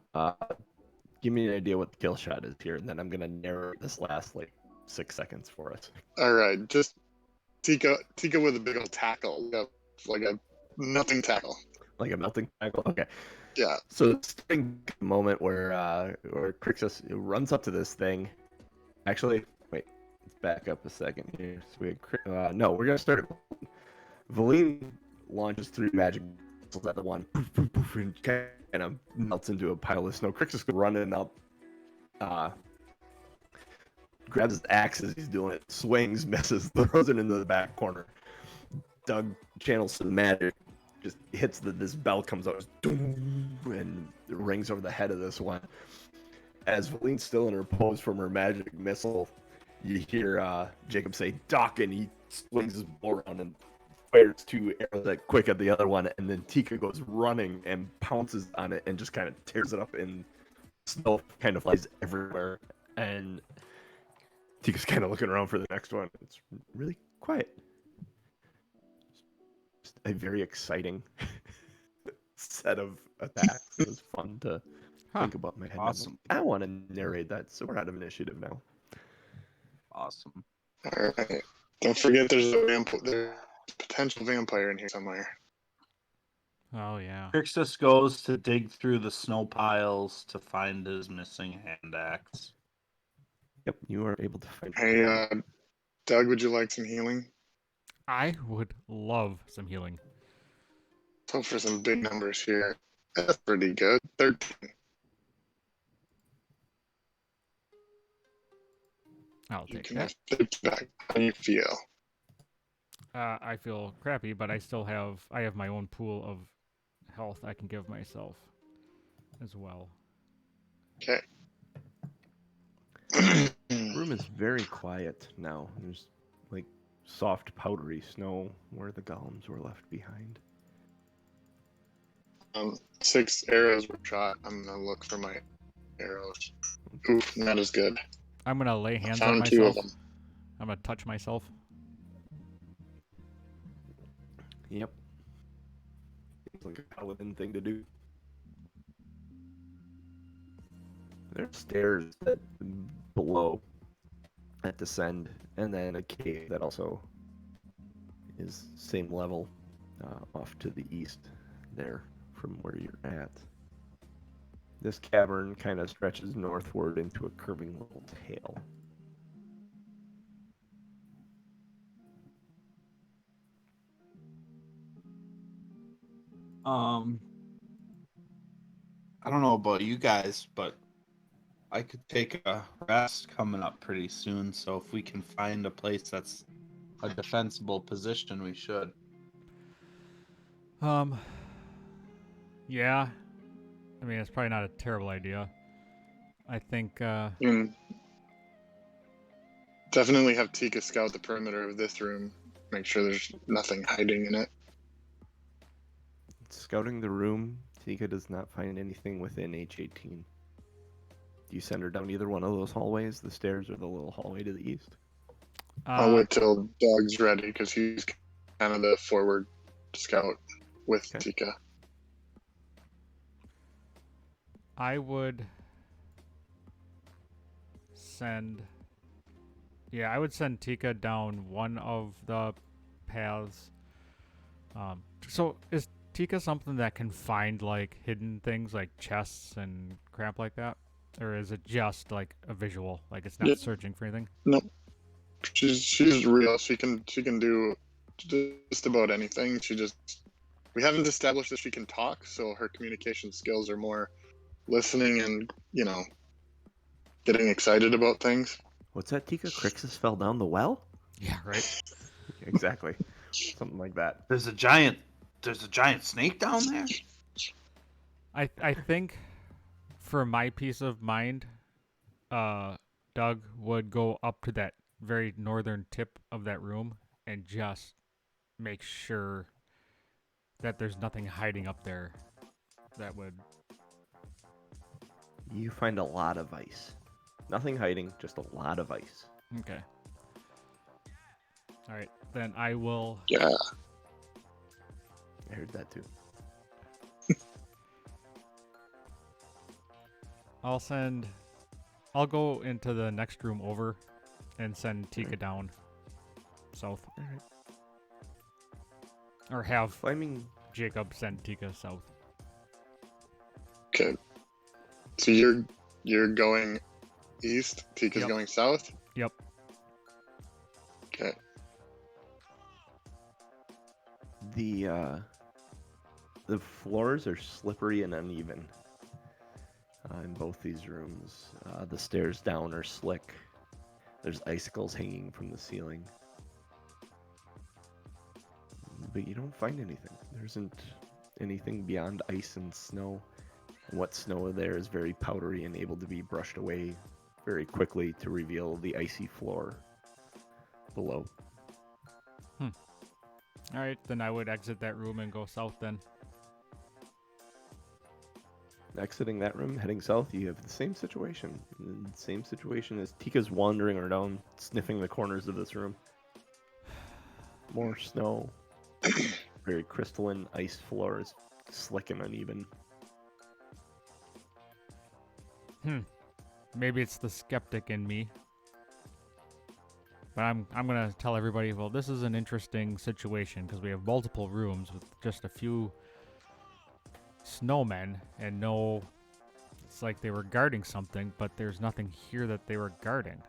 give me an idea what the kill shot is here, and then I'm gonna narrate this last 6 seconds for us. All right, just Tika with a big old tackle, like a nothing tackle. Like a melting tackle. Okay. Yeah. So it's a moment where Krixis runs up to this thing. Actually, wait. Let's back up a second here. So we had no, we're gonna start. Valine launches 3 magic missiles at the one, poof, poof, poof, and kind of melts into a pile of snow. Krixis goes running up, grabs his axe as he's doing it, swings, misses, throws it into the back corner. Doug channels some magic, just hits this bell comes out, and rings over the head of this one. As Valine's still in her pose from her magic missile, you hear Jacob say, "Duck," and he swings his bow around and fires 2 arrows at the other one, and then Tika goes running and pounces on it and just kind of tears it up, and snow kind of flies everywhere, and Tika's kind of looking around for the next one. It's really quiet. Just a very exciting set of attacks. It was fun to think about in my head. Awesome. I want to narrate that, so we're out of initiative now. Awesome. All right. Don't forget, there's a potential vampire in here somewhere. Oh yeah. Krixis goes to dig through the snow piles to find his missing hand axe. Yep, you are able to find. Hey, Doug, would you like some healing? I would love some healing. So for some big numbers here. That's pretty good. 13. I'll You take can that. have 50 back. How do you feel? I feel crappy, but I have my own pool of health I can give myself as well. Okay. The room is very quiet now. There's like soft, powdery snow where the golems were left behind. 6 arrows were shot. I'm gonna look for my arrows. Oof, not as good. I'm gonna lay hands on Found 2 of myself. them. I'm gonna touch myself. Yep. Seems like a paladin thing to do. There's stairs that below that descend, and then a cave that also is same level off to the east there from where you're at. This cavern kind of stretches northward into a curving little tail. I don't know about you guys, but I could take a rest coming up pretty soon. So if we can find a place that's a defensible position, we should. Yeah. I mean, it's probably not a terrible idea. I think, Definitely have Tika scout the perimeter of this room. Make sure there's nothing hiding in it. Scouting the room, Tika does not find anything within H18. Do you send her down either one of those hallways, the stairs or the little hallway to the east? I'll wait till Doug's ready because he's kind of the forward scout with Okay. Tika. I would send... Yeah, I would send Tika down one of the paths. So is Tika something that can find, like, hidden things, like chests and crap like that? Or is it just, like, a visual? Like, it's not Yeah. searching for anything? Nope. She's real. She can do just about anything. We haven't established that she can talk, so her communication skills are more listening and, getting excited about things. What's that, Tika? Krixis fell down the well? Yeah, right? Exactly. Something like that. There's a giant snake down there. I think for my peace of mind, Doug would go up to that very northern tip of that room and just make sure that there's nothing hiding up there that would... You find a lot of ice. Nothing hiding, just a lot of ice. Okay. All right, then I will... Yeah. I heard that too. I'll go into the next room over and send Tika down south. All right. Or have Climbing. Jacob send Tika south. Okay. So you're going east. Tika's Yep. going south. Yep. Okay. The floors are slippery and uneven in both these rooms. The stairs down are slick. There's icicles hanging from the ceiling. But you don't find anything. There isn't anything beyond ice and snow. And what snow there is very powdery and able to be brushed away very quickly to reveal the icy floor below. All right, then I would exit that room and go south then. Exiting that room, heading south, you have the same situation. The same situation as Tika's wandering around, sniffing the corners of this room. More snow. Very crystalline ice floors, slick and uneven. Maybe it's the skeptic in me. But I'm gonna tell everybody, well, this is an interesting situation because we have multiple rooms with just a few snowmen and no... It's like they were guarding something, but there's nothing here that they were guarding.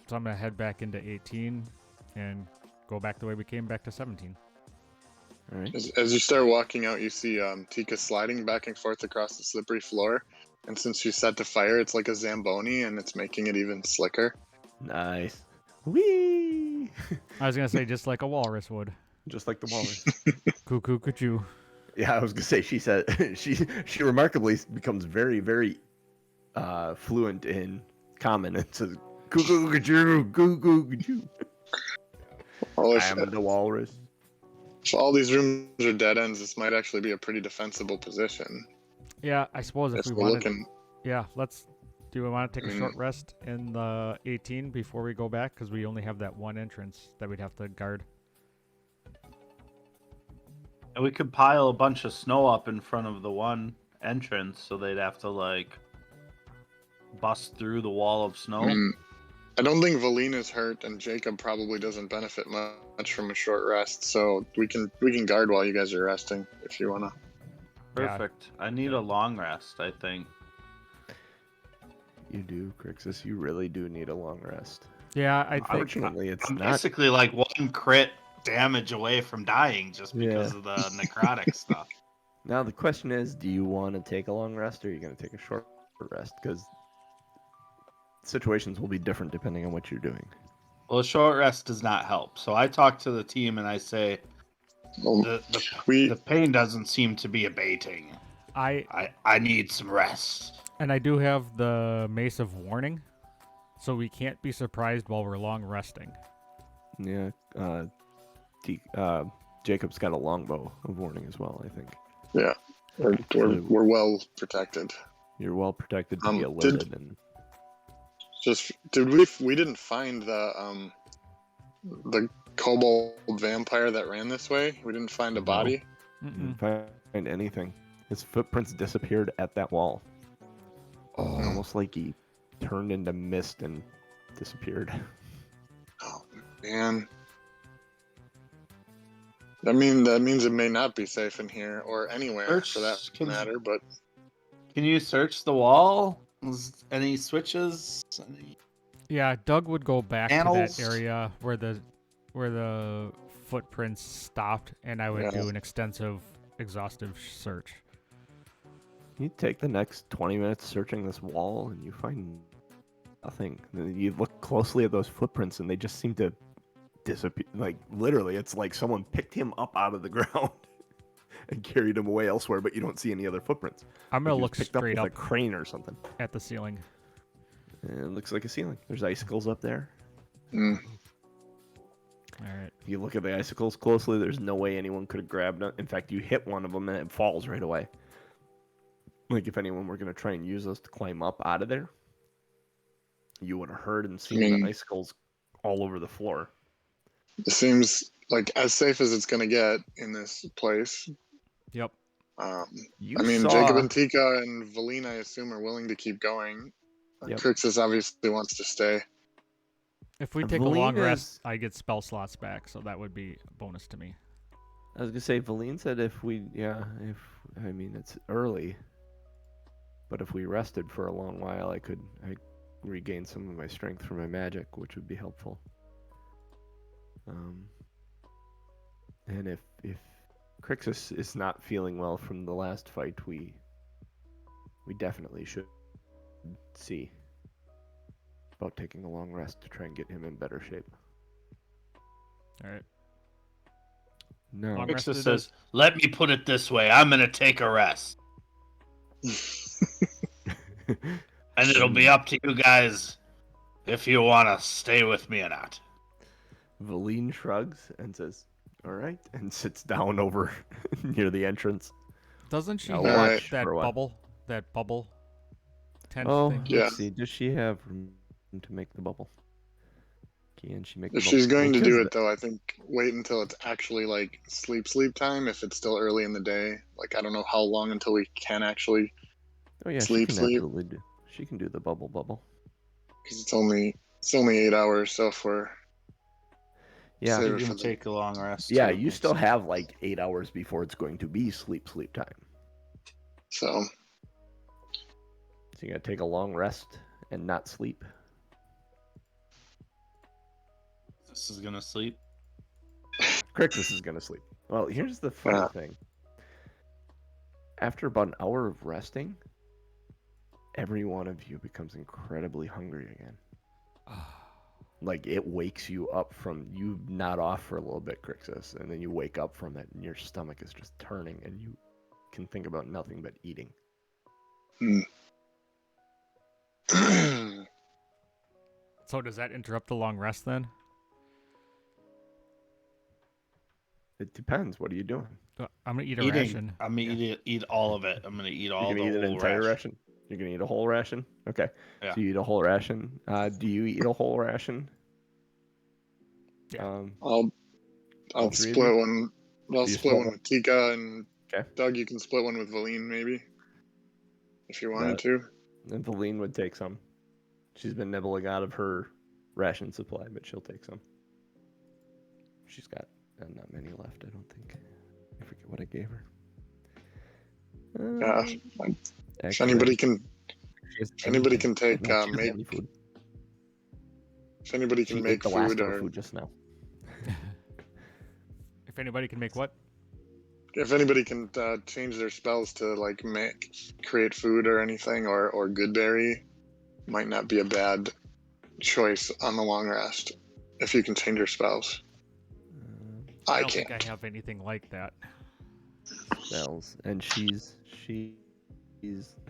So I'm gonna head back into 18 and go back the way we came back to 17. All right. As you start walking out, you see Tika sliding back and forth across the slippery floor. And since she's set to fire, it's like a Zamboni, and it's making it even slicker. Nice. Whee! I was gonna say just like a walrus would. Just like the walrus. Cuckoo, cuckoo. Yeah, I was gonna say. She said she remarkably becomes very, very fluent in common and says cuckoo, cuckoo, cuckoo, cuckoo. Well, I am the walrus. if all these rooms are dead ends, this might actually be a pretty defensible position. Yeah, I suppose if If we we're wanted. looking, Yeah, let's. Do we want to take a short rest in the 18 before we go back? Because we only have that one entrance that we'd have to guard. And we could pile a bunch of snow up in front of the one entrance, so they'd have to like bust through the wall of snow. I don't think Valina's hurt, and Jacob probably doesn't benefit much from a short rest. So we can guard while you guys are resting if you wanna. Perfect. I need a long rest, I think. You do, Krixis. You really do need a long rest. Yeah, I think. Unfortunately, it's I'm not. basically like one crit damage away from dying just because Yeah. of the necrotic stuff. Now the question is, do you want to take a long rest or are you going to take a short rest? Because situations will be different depending on what you're doing. Well, a short rest does not help. So I talk to the team and I say, Well, the pain doesn't seem to be abating. I need some rest. And I do have the Mace of Warning, so we can't be surprised while we're long resting. Yeah. Jacob's got a longbow of warning as well, I think. Yeah, we're well protected. You're well protected to be Did- alerted and We didn't find the kobold vampire that ran this way. We didn't find a body. didn't find anything. His footprints disappeared at that wall. Almost like he turned into mist and disappeared. Oh man. I mean, that means it may not be safe in here or anywhere for that matter, but Can you search the wall? Any switches? Yeah, Doug would go back Panels? to that area where the footprints stopped, and I would do an extensive, exhaustive search. You take the next 20 minutes searching this wall and you find nothing. You look closely at those footprints and they just seem to disappear. Like, literally, it's like someone picked him up out of the ground and carried him away elsewhere, but you don't see any other footprints. I'm going to Like he was look picked straight with up a crane or something. at the ceiling. And it looks like a ceiling. There's icicles up there. All right. If you look at the icicles closely, there's no way anyone could have grabbed it. In fact, you hit one of them and it falls right away. Like, if anyone were going to try and use us to climb up out of there, you would have heard and seen the icicles all over the floor. it seems like as safe as it's gonna get in this place. Yep. You I mean, saw- Jacob and Tika and Valina, I assume, are willing to keep going. Yep. Krixis obviously wants to stay. If we take a long Valina's- rest, I get spell slots back, so that would be a bonus to me. I was gonna say, Valine said it's early, but if we rested for a long while, I regain some of my strength from my magic, which would be helpful. And if Krixis is not feeling well from the last fight, we definitely should see about taking a long rest to try and get him in better shape. All right. No. Long rest Krixis it says, "Let me put it this way. I'm gonna take a rest, and it'll be up to you guys if you want to stay with me or not." Valine shrugs and says, "All right," and sits down over near the entrance. Doesn't she I'll have watch that for a while. bubble tent Oh, thing? Yeah. let's see. Does she have room to make the bubble? Can she make the If bubble? she's going to do Because it, though, I think wait until it's actually like sleep time. If it's still early in the day, like I don't know how long until we can actually, Oh yeah, sleep. she can absolutely do. She can do the bubble. because it's only 8 hours. So if we're Yeah, Save You it can for the- take a long rest. yeah. too. You Makes still sense. have like 8 hours before it's going to be sleep time. so So you gotta take a long rest and not sleep. Krixis is gonna sleep. Krixis is gonna sleep. Well, here's the funny thing. After about an hour of resting, every one of you becomes incredibly hungry again. Like, it wakes you up from you nod off for a little bit, Krixis, and then you wake up from it, and your stomach is just turning, and you can think about nothing but eating. So does that interrupt the long rest then? It depends. What are you doing? I'm gonna eat a Eating. ration. I'm gonna eat all of it. I'm gonna eat all You're the gonna eat an whole entire ration. ration? You're gonna eat a whole ration? Okay. Yeah. So you eat a whole ration. Do you eat a whole ration? Yeah. I'll all three of split you? one. I'll You split split one with Tika, and Okay. Doug, you can split one with Valine, maybe, if you wanted to. And Valine would take some. She's been nibbling out of her ration supply, but she'll take some. She's got not many left, I don't think. I forget what I gave her. Yeah. If Actually, anybody can, if anybody can take she doesn't make, have any food. if anybody She can ate make the last food, of her or food just now. If anybody can make what? if anybody can change their spells to like create food or anything, or good berry, might not be a bad choice on the long rest if you can change your spells. I I don't think can't. I have anything like that. Spells, and she's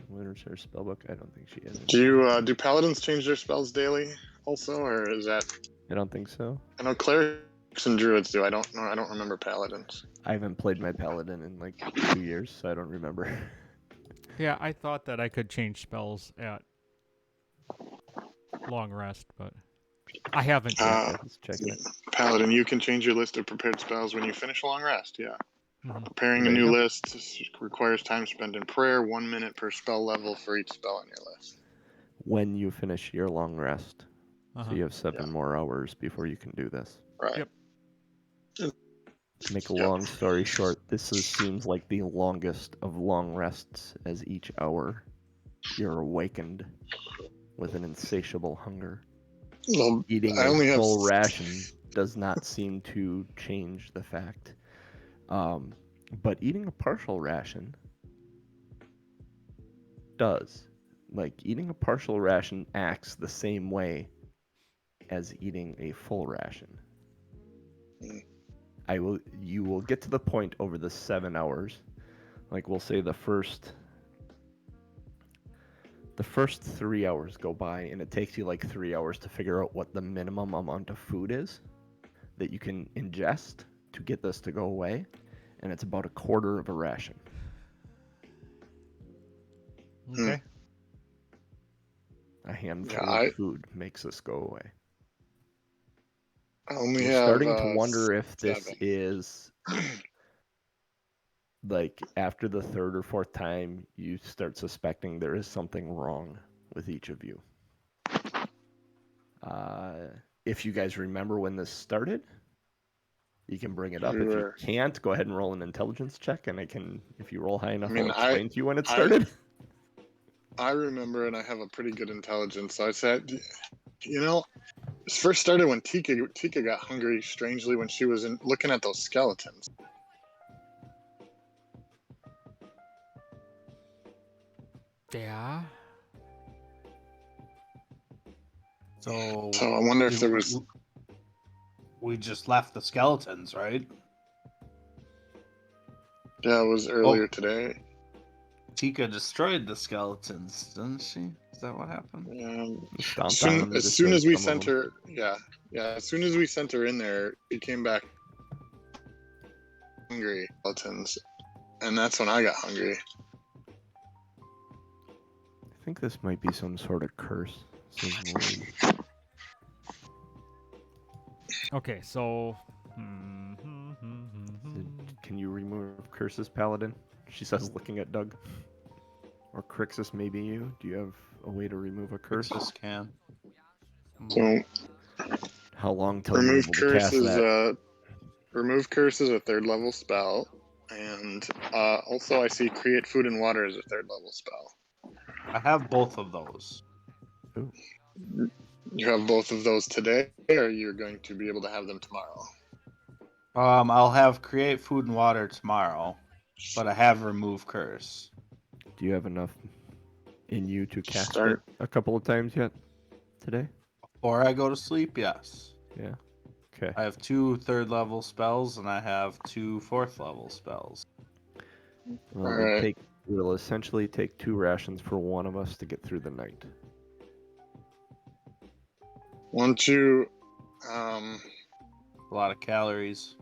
what is her spell book? I don't think she has. Do paladins change their spells daily also, or is that? I don't think so. I know clerics and druids do. I don't know. I don't remember paladins. I haven't played my paladin in like 2 years, so I don't remember. Yeah, I thought that I could change spells at long rest, but I haven't yet. Just checking it. Paladin, you can change your list of prepared spells when you finish a long rest. Yeah. Mhm. Preparing There a you new go. list requires time spent in prayer, 1 minute per spell level for each spell on your list. When you finish your long rest, Uh-huh. so you have 7 more hours before you can do this. Right. Yep. To make a long story short, seems like the longest of long rests, as each hour you're awakened with an insatiable hunger. Well, Eating I a only have full ration does not seem to change the fact. But eating a partial ration does. Like, eating a partial ration acts the same way as eating a full ration. You will get to the point over the 7 hours. Like, we'll say the first 3 hours go by, and it takes you like 3 hours to figure out what the minimum amount of food is that you can ingest to get this to go away, and it's about a quarter of a ration. Okay. A handful of food makes this go away. I only You're have starting to wonder if this 7. is like after the third or fourth time you start suspecting there is something wrong with each of you. If you guys remember when this started, you can bring it up. If you can't, go ahead and roll an intelligence check, and I can, if you roll high enough, I'll explain to you when it started. I remember, and I have a pretty good intelligence. So I said, this first started when Tika got hungry strangely when she was looking at those skeletons. Yeah. So I wonder if there was. We just left the skeletons, right? Yeah, it was earlier today. Tika destroyed the skeletons, didn't she? Is that what happened? As soon as we sent her, as soon as we sent her in there, she came back hungry skeletons, and that's when I got hungry. I think this might be some sort of curse. Okay, so. Can you remove curses, Paladin? She says, looking at Doug. Or Krixis, maybe you. Do you have a way to remove a curse? Krixis can. So, how long till you're able to cast that? Remove curse is a 3rd level spell, and also I see create food and water as a 3rd level spell. I have both of those. Ooh. You have both of those today, or you're going to be able to have them tomorrow? I'll have create food and water tomorrow, but I have remove curse. Do you have enough in you to cast Start. it a couple of times yet today? Before I go to sleep, yes. Yeah. Okay. I have 2 3rd-level spells, and I have 2 4th-level spells. Well, All right. we'll essentially take 2 rations for one of us to get through the night. Won't you? A lot of calories.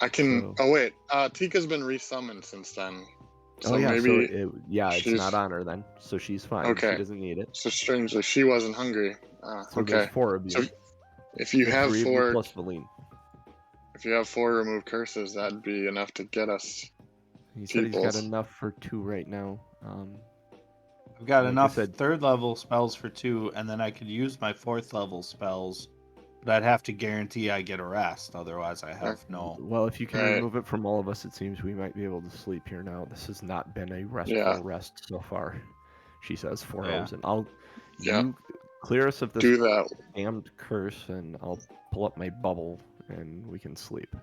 I can. So- Oh wait, Tika's been resummoned since then. So oh yeah, maybe. it's she's- not on her then, so she's fine. Okay. She doesn't need it. So strangely, she wasn't hungry. So Okay. there's 4 of you. So if you The have 3 of you 4, plus Valine. if you have 4 remove curses, that'd be enough to get us. He said he's got Peoples. enough for 2 right now. I've got Like I enough said- 3rd-level spells for 2, and then I could use my 4th-level spells, but I'd have to guarantee I get a rest, otherwise I have no... Well, if you can Right. remove it from all of us, it seems we might be able to sleep here now. This has not been a restful Yeah. rest so far. She says 4 Yeah. hours, and Yeah. you clear us of this Do that. damned curse, and I'll pull up my bubble, and we can sleep.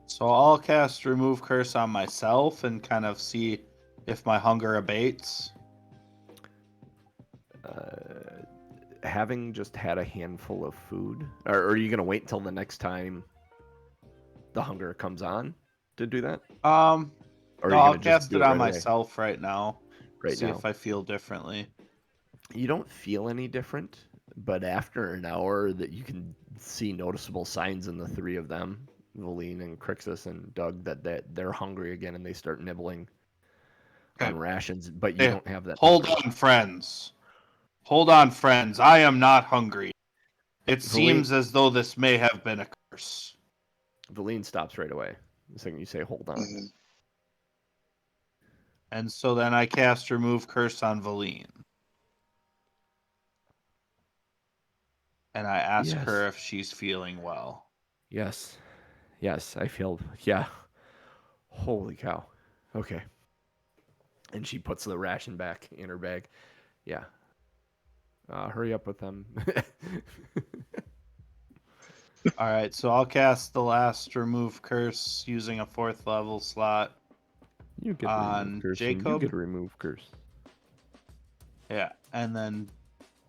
So I'll cast remove curse on myself and kind of see if my hunger abates. Having just had a handful of food, or are you gonna wait until the next time the hunger comes on to do that? Or No, are you I'll gonna just cast do it on right away? myself right now. Right see now. if I feel differently. You don't feel any different, but after an hour, that you can see noticeable signs in the 3 of them, Valine and Krixis and Doug, that they're hungry again and they start nibbling on Okay. rations. But you Hey, don't have that. Hold hunger. on, friends. Hold on, friends. I am not hungry. It Valine- seems as though this may have been a curse. Valine stops right away the second you say "hold on." Mhm. And so then I cast remove curse on Valine. And I ask Yes. her if she's feeling well. Yes, I feel. Yeah. Holy cow. Okay. And she puts the ration back in her bag. Yeah. Hurry up with them. Alright, so I'll cast the last remove curse using a 4th-level slot. You get On remove curse. And you Jacob? get a remove curse. Yeah, and then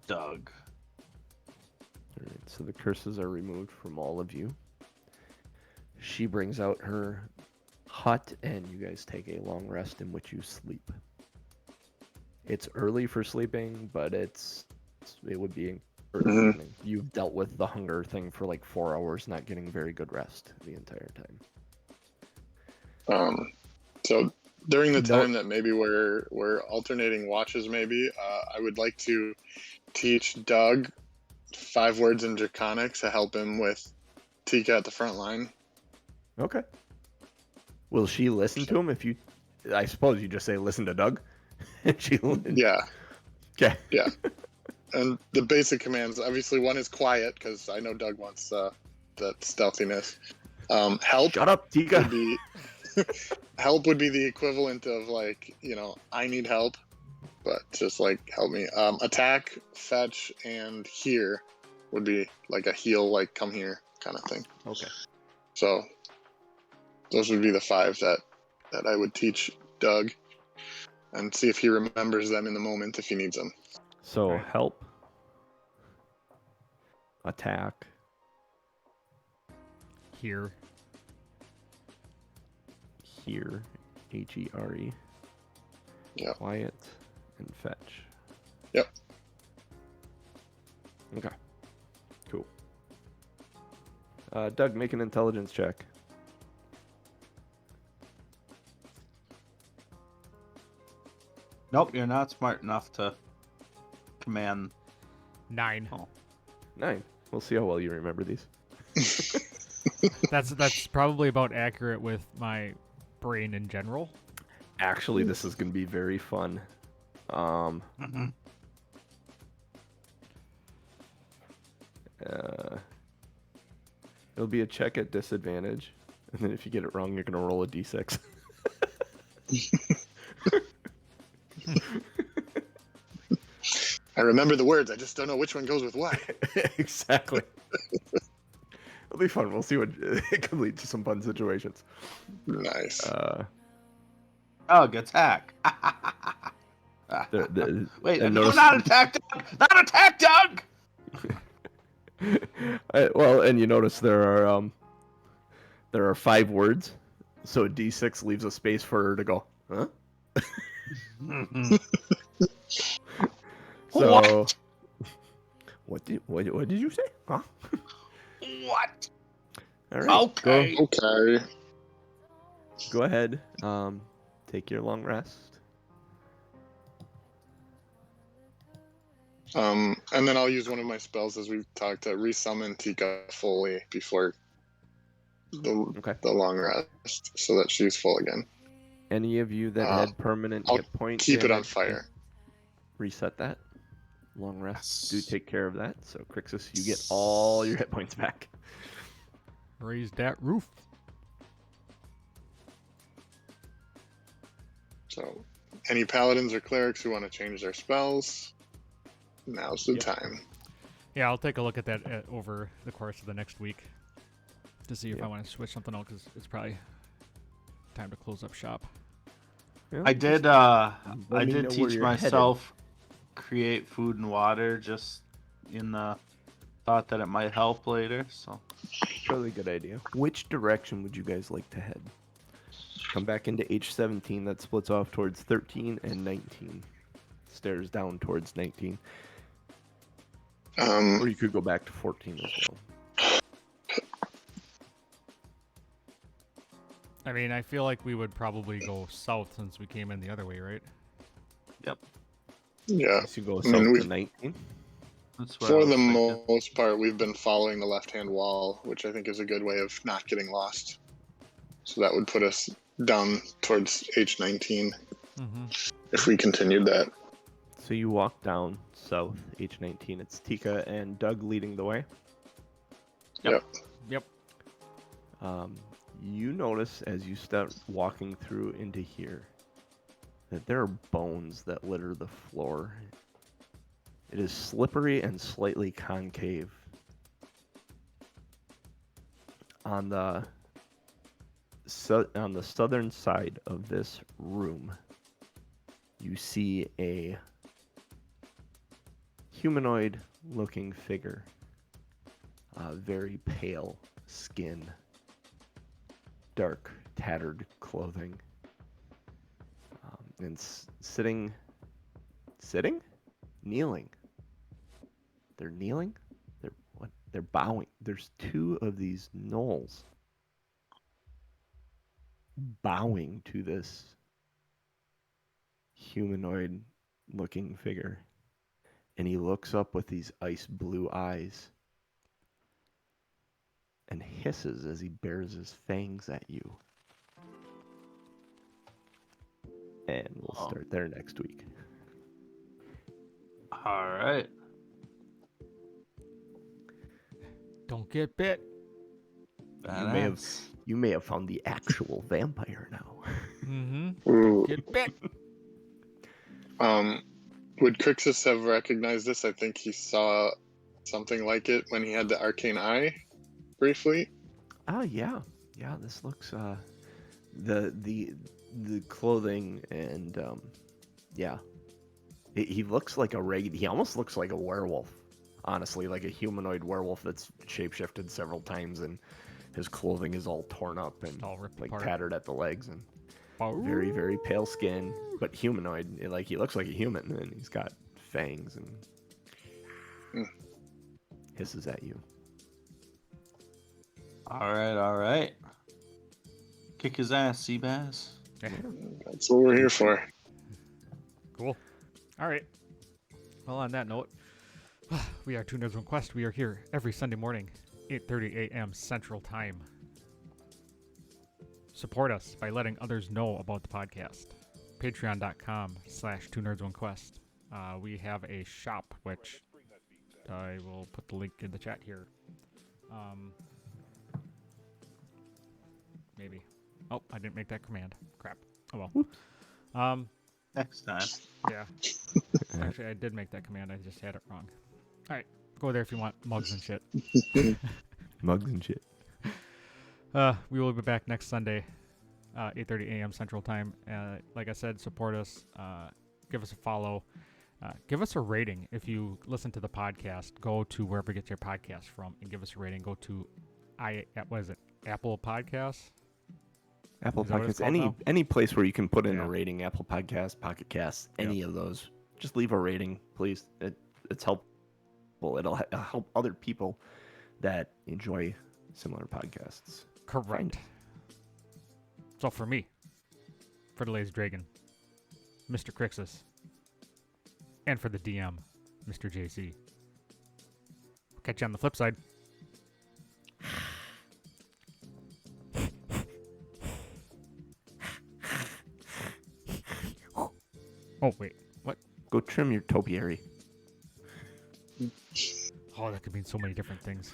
Doug. All right, so the curses are removed from all of you. She brings out her hut, and you guys take a long rest in which you sleep. It's early for sleeping, but it would be early Mhm. evening. You've dealt with the hunger thing for like 4 hours, not getting very good rest the entire time. So during the No- time that maybe we're alternating watches, maybe I would like to teach Doug 5 words in Draconic to help him with Tika at the front line. Okay. Will she listen to him if you? I suppose you just say listen to Doug. And she. Yeah, Okay. yeah. And the basic commands, obviously, one is quiet because I know Doug wants that stealthiness. Help Shut up, Tika. would be help would be the equivalent of like, I need help, but just like help me. Attack, fetch, and hear would be like a heal, like come here kind of thing. Okay. So those would be the 5 that I would teach Doug, and see if he remembers them in the moment if he needs them. So Right. help, attack, Here. hear, Here, Yeah. quiet, and fetch. Yep. Okay. Cool. Doug, make an intelligence check. Nope, you're not smart enough to command. 9. 9. We'll see how well you remember these. That's probably about accurate with my brain in general. Actually, this is going to be very fun. It'll be a check at disadvantage, and then if you get it wrong, you're going to roll a d6. I remember the words. I just don't know which one goes with what. Exactly. It'll be fun. We'll see what it could lead to some fun situations. Nice. Dog attack. Wait, no, not attack dog! Not attack dog! Well, and you notice there are 5 words, so D6 leaves a space for her to go, huh? So, what did you say? Huh? What? All right. Okay. Okay. Go ahead. Take your long rest. And then I'll use one of my spells as we've talked to resummon Tika fully before the long rest, so that she's full again. Any of you that had permanent I'll hit point keep it on damage, fire. reset that. Long rests do take care of that. So Krixis, you get all your hit points back. Raise that roof. So, any paladins or clerics who want to change their spells, now's the time. Yeah, I'll take a look at that over the course of the next week to see if I want to switch something out, because it's probably time to close up shop. Yeah, I did teach myself create food and water, just in the thought that it might help later. So Really good idea. Which direction would you guys like to head? Come back into H17. That splits off towards 13 and 19. Stairs down towards 19. Or you could go back to 14 as well. I mean, I feel like we would probably go south since we came in the other way, right? yep, Yeah. So you go I south mean, to 19. that's what I For was the thinking. most part, we've been following the left-hand wall, which I think is a good way of not getting lost. So that would put us down towards H19 Mm-hmm. if we continued that. So you walk down south, H19. It's Tika and Doug leading the way. Yep. You notice as you start walking through into here that there are bones that litter the floor. It is slippery and slightly concave. On the southern side of this room, you see a humanoid-looking figure. Very pale skin, dark, tattered clothing, and kneeling. They're kneeling. They're bowing. There's 2 of these gnolls bowing to this humanoid-looking figure, and he looks up with these ice blue eyes and hisses as he bares his fangs at you. And we'll start there next week. All right. Don't get bit. You may have found the actual vampire now. Mm-hmm. Ooh. Get bit. Would Krixis have recognized this? I think he saw something like it when he had the arcane eye briefly. Yeah. This looks the clothing and yeah. He looks like he almost looks like a werewolf. Honestly, like a humanoid werewolf that's shapeshifted several times, and his clothing is all torn up and all ripped like apart. tattered at the legs, and very, very pale skin, but humanoid. Like he looks like a human, and he's got fangs and hisses at you. All right. Kick his ass, Seabass. That's what we're here for. Cool. All right. Well, on that note, we are Two Nerds One Quest. We are here every Sunday morning, 8:30 a.m. Central Time. Support us by letting others know about the podcast. Patreon.com/Two Nerds One Quest. We have a shop, which I will put the link in the chat here. Maybe. Oh, I didn't make that command. Crap. Oh well. Next time. Yeah. Actually, I did make that command. I just had it wrong. All right, go there if you want mugs and shit. Mugs and shit. We will be back next Sunday, 8:30 a.m. Central Time. Like I said, support us. Give us a follow. Give us a rating if you listen to the podcast. Go to wherever you get your podcast from and give us a rating. Go to Apple Podcasts. Apple Is that what it's Podcasts, called now? any place where you can put in Yeah. a rating, Apple Podcasts, Pocket Casts, any of those, just leave a rating, please. It's helpful. It'll help other people that enjoy similar podcasts. Correct. So for me, for the Lazy Dragon, Mr. Krixis, and for the DM, Mr. JC. Catch you on the flip side. Oh, wait. What? Go trim your topiary. Oh, that could mean so many different things.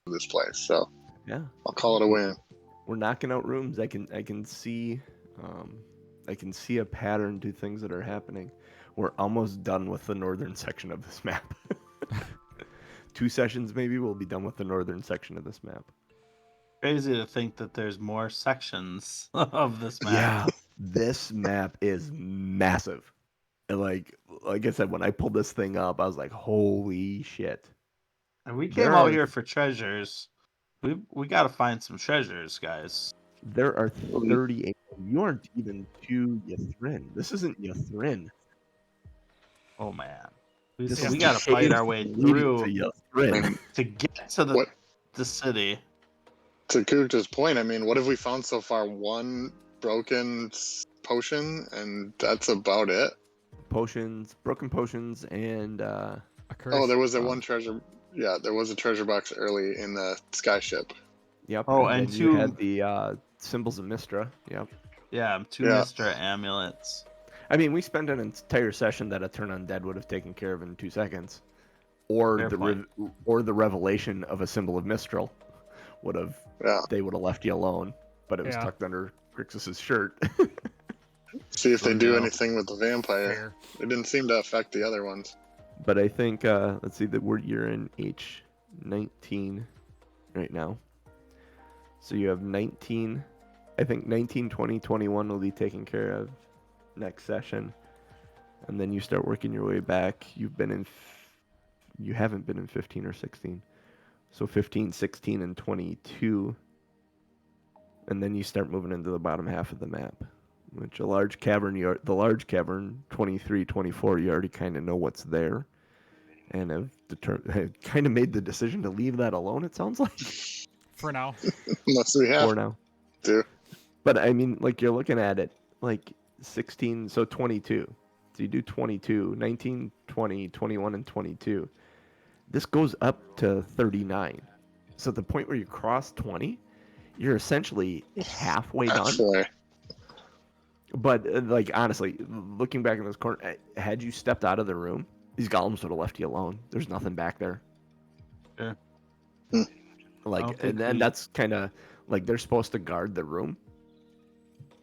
This place, so Yeah. I'll call it a win. We're knocking out rooms. I can see a pattern to things that are happening. We're almost done with the northern section of this map. 2 sessions maybe we'll be done with the northern section of this map. Crazy to think that there's more sections of this map. Yeah, this map is massive. And like I said, when I pulled this thing up, I was like, holy shit. And we There came out are- here for treasures. We got to find some treasures, guys. There are 38. You aren't even to Ythrin. This isn't Ythrin. Oh man, This so is we got to the fight our cave way leading through to Ythrin. to get to What? the city. To Kuch's point, I mean, what have we found so far? One broken potion, and that's about it. Potions, broken potions, and A curse. Oh, there was a Wow. one treasure. Yeah, there was a treasure box early in the skyship. yep. Oh, and and then you two- had the symbols of Mistra. Yep. Yeah, two Yeah. Mr. Amulets. I mean, we spent an entire session that a turn undead would have taken care of in 2 seconds, or Fair point. or the revelation of a symbol of Mistral would have. Yeah. They would have left you alone, but it was Yeah. tucked under Krixis' shirt. See if they do no. anything with the vampire. Fair. It didn't seem to affect the other ones. But I think let's see, you're in H19 right now. So you have 19. I think 19, 20, 21 will be taken care of next session, and then you start working your way back. You haven't been in 15 or 16, so 15, 16, and 22, and then you start moving into the bottom half of the map, which the large cavern 23, 24. You already kind of know what's there, and have kind of made the decision to leave that alone. It sounds like For now. Unless we have for now. to. But I mean, like, you're looking at it like 16, so 22. So you do 22, 19, 20, 21, and 22. This goes up to 39. So at the point where you cross 20, you're essentially halfway done. Actually, But like, honestly, looking back in this corner, had you stepped out of the room, these golems would have left you alone. There's nothing back there. Yeah. Hmm. I Like, don't think and then we- that's kind of like they're supposed to guard the room.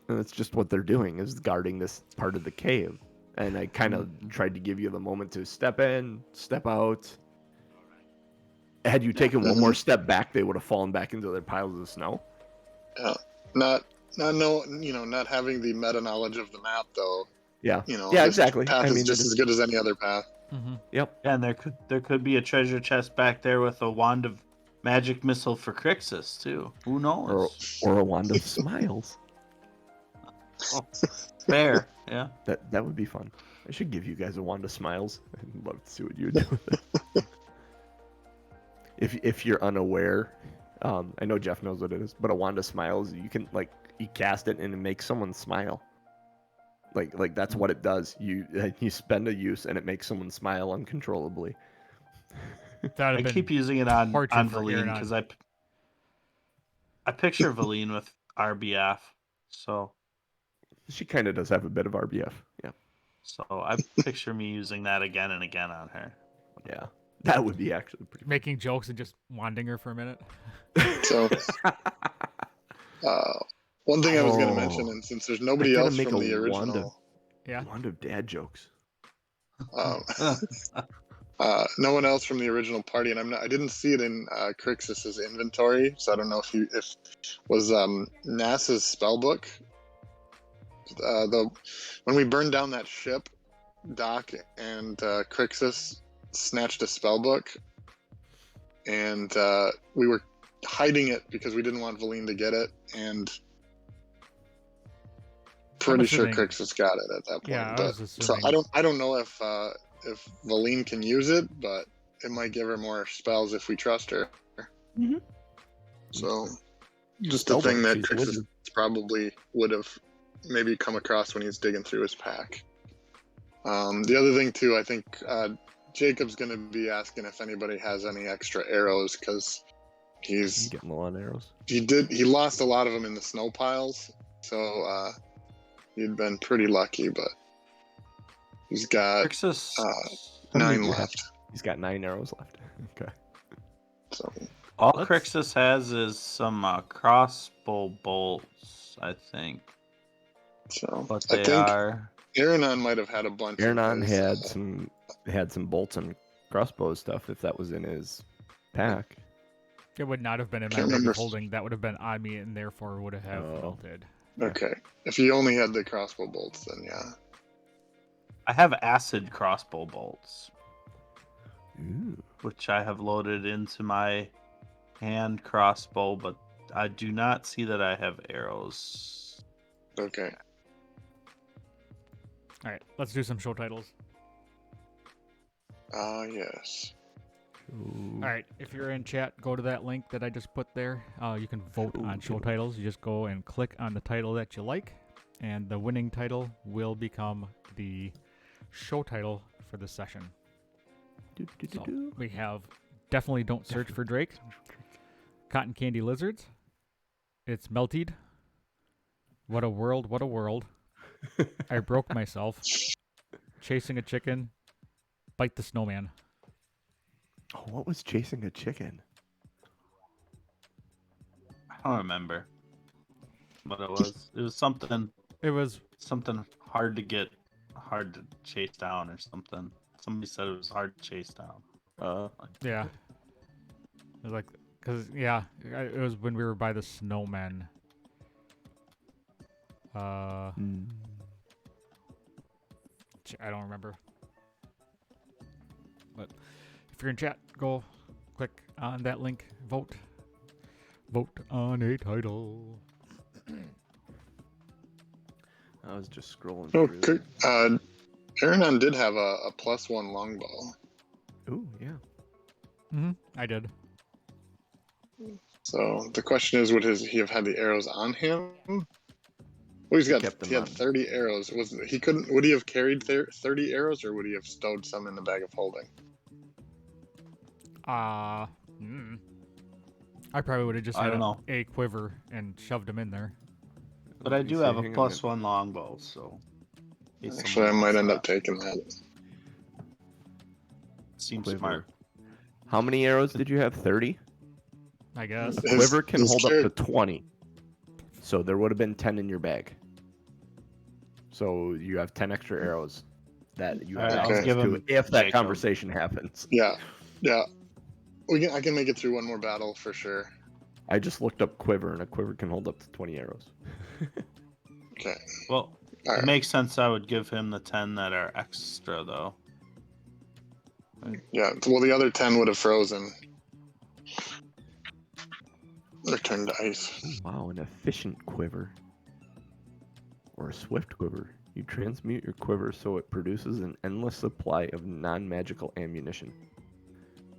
And that's just what they're doing, is guarding this part of the cave. And I kind of tried to give you the moment to step in, step out. Had you taken one more step back, they would have fallen back into their piles of snow. not having the meta knowledge of the map though. Yeah. Yeah, Yeah, this exactly. Path I is mean, just it as is- good as any other path. Mm-hmm. Yep. Yeah, and there could be a treasure chest back there with a wand of magic missile for Krixis too. Who knows? Or a wand of smiles. Fair, yeah. That would be fun. I should give you guys a wand of smiles. I'd love to see what you would do with it. If you're unaware, I know Jeff knows what it is, but a wand of smiles, you can you cast it and it makes someone smile. Like that's what it does. You spend a use and it makes someone smile uncontrollably. That'd I have keep been using it on torture for Valine Aaron because I picture Valine with RBF. So She kind of does have a bit of RBF. Yeah. I picture me using that again and again on her. Yeah. That would be actually pretty making jokes and just wanding her for a minute. So, one thing I was going to Oh. mention, and since there's I nobody gotta else make from a the original, Yeah. wand of dad jokes. no one else from the original party, and I didn't see it in Krixis's inventory, so I don't know if was NASA's spell book. When we burned down that ship, Doc and Krixis snatched a spell book, and we were hiding it because we didn't want Valine to get it, and pretty sure Krixis got it at that point. Yeah, I but was assuming. so I don't know if Valine can use it, but it might give her more spells if we trust her. Mm-hmm. So just a thing that Krixis probably would have maybe come across when he's digging through his pack. The other thing too, I think Jacob's going to be asking if anybody has any extra arrows, because he's getting low on arrows. He lost a lot of them in the snow piles, so he'd been pretty lucky, but he's got Krixis, 9 left. He's got 9 arrows left. Okay. So all Krixis has is some crossbow bolts, I think. So But I think are. Aranon might have had a bunch. Aranon had some bolts and crossbow stuff if that was in his pack. It would not have been in my bag of holding. That would have been on me, and therefore would have melted. Okay. If he only had the crossbow bolts, then yeah. I have acid crossbow bolts, Ooh. which I have loaded into my hand crossbow, but I do not see that I have arrows. Okay. All right, let's do some show titles. Yes. Ooh. All right, if you're in chat, go to that link that I just put there. You can vote on show titles. You just go and click on the title that you like, and the winning title will become the show title for the session. So we have Definitely Don't Search for Drake, Cotton Candy Lizards, It's Melted, What a World, What a World, I Broke Myself, Chasing a Chicken, Bite the Snowman. Oh, what was chasing a chicken? I don't remember what it was. It was something. It was something hard to chase down or something. Somebody said it was hard to chase down. Yeah. It was like, it was when we were by the snowmen. I don't remember. But if you're in chat, go click on that link, vote on a title. I was just scrolling through. Okay. Aranon did have a +1 longbow. Ooh, yeah. Mm-hmm. I did. So the question is, would he have had the arrows on him? Well, he had 30 arrows. Would he have carried 30 arrows, or would he have stowed some in the bag of holding? I probably would have just had a quiver and shoved them in there. But I do have a +1 longbow, so. Actually, I might end up taking that. Seems smart. How many arrows did you have? 30? I guess. A quiver can hold up to 20. So there would have been 10 in your bag. So you have 10 extra arrows that you have access to if that conversation happens. Yeah. I can make it through one more battle for sure. I just looked up quiver, and a quiver can hold up to 20 arrows. Okay. Well, it makes sense I would give him the 10 that are extra, though. Yeah, well, the other 10 would have frozen. Or turned to ice. Wow, an efficient quiver. Or a swift quiver. You transmute your quiver so it produces an endless supply of non-magical ammunition.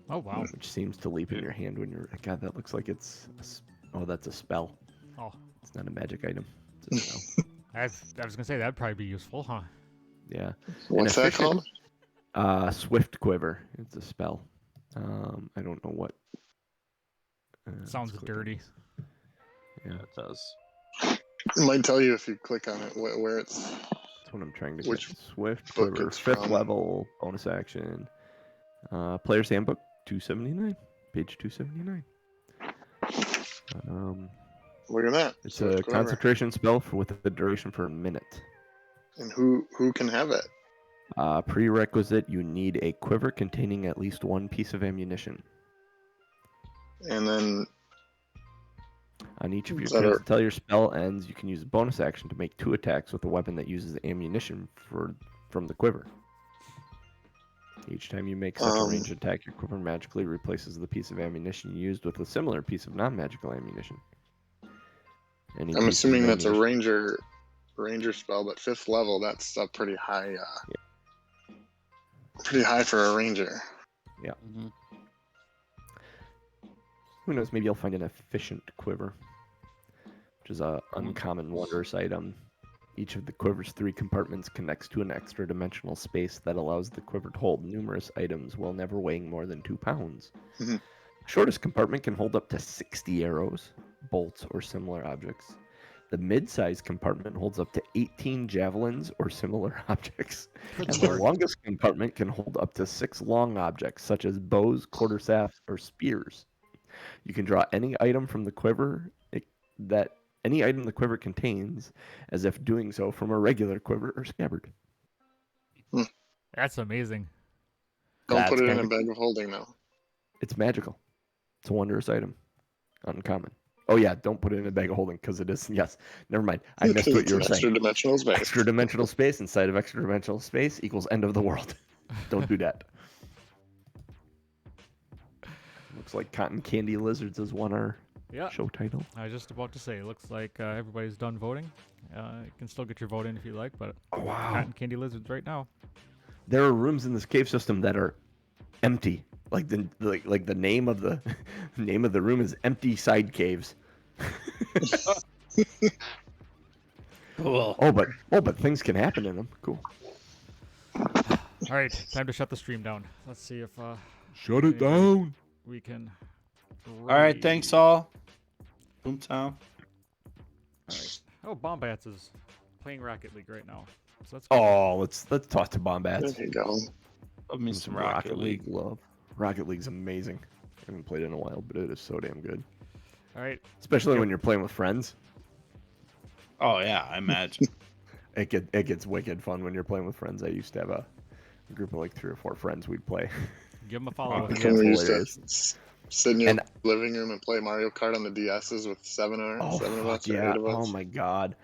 Oh, wow. Which seems to leap in your hand when you're... God, that looks like it's... that's a spell. Oh. It's not a magic item. It's a spell. I was going to say, that'd probably be useful, huh? Yeah. What's that called? Swift quiver. It's a spell. I don't know what. Sounds let's click on dirty. this. Yeah, Yeah, it does. It might tell you if you click on it where it's. that's what I'm trying to Which get. Swift book Quiver, it's 5th from. level, bonus action. Player's Handbook, 279, page 279. Look at that. It's Swift a Quiver. concentration spell with a duration for a minute. And who can have it? Prerequisite: you need a quiver containing at least one piece of ammunition. And then On each of your Is that turns a- until your spell ends, you can use a bonus action to make 2 attacks with a weapon that uses ammunition from the quiver. Each time you make such a ranged attack, your quiver magically replaces the piece of ammunition you used with a similar piece of non-magical ammunition. Any I'm pieces of assuming that's a ammunition- ranger spell, but 5th level, that's a pretty high. Pretty high for a ranger. Mhm. Who knows? Maybe you'll find an efficient quiver, which is a uncommon wondrous item. Each of the quiver's 3 compartments connects to an extra dimensional space that allows the quiver to hold numerous items while never weighing more than 2 pounds. Mhm. Shortest compartment can hold up to 60 arrows, bolts, or similar objects. The mid-sized compartment holds up to 18 javelins or similar objects. Good And the lord. longest compartment can hold up to 6 long objects, such as bows, quarterstaffs, or spears. You can draw any item from the quiver any item the quiver contains, as if doing so from a regular quiver or scabbard. That's amazing. Don't That's put it in kinda- a bag of holding, though. It's magical. It's a wondrous item. Uncommon. Oh yeah, don't put it in a bag of holding because it is. Yes, never mind. I missed what It's you an were saying. extra dimensional space. Extra dimensional space inside of extra dimensional space equals end of the world. Don't do that. Looks like Cotton Candy Lizards has won our Yeah. show title. I was just about to say, looks like everybody's done voting. You can still get your vote in if you like, but Oh, wow. Cotton Candy Lizards right now. There are rooms in this cave system that are empty. Like the name of the name of the room is Empty Side Caves. Cool. Oh, but things can happen in them. Cool. All right, time to shut the stream down. Let's see if Shut it down. we can. All right, thanks all. Boomtown. All right. Oh, Bombats is playing Rocket League right now, so that's. Oh, let's talk to Bombats. There you go. Love me some Rocket League. love. Rocket League's amazing. I haven't played it in a while, but it is so damn good. All right. Especially when you're playing with friends. Oh yeah, I imagine. It gets wicked fun when you're playing with friends. I used to have a group of like 3 or 4 friends we'd play. Give them a follow. Yeah, When we it's used to hilarious. sit in your And- living room and play Mario Kart on the DSs with 7 of Oh, us fuck or yeah. 8 of us. Oh my god.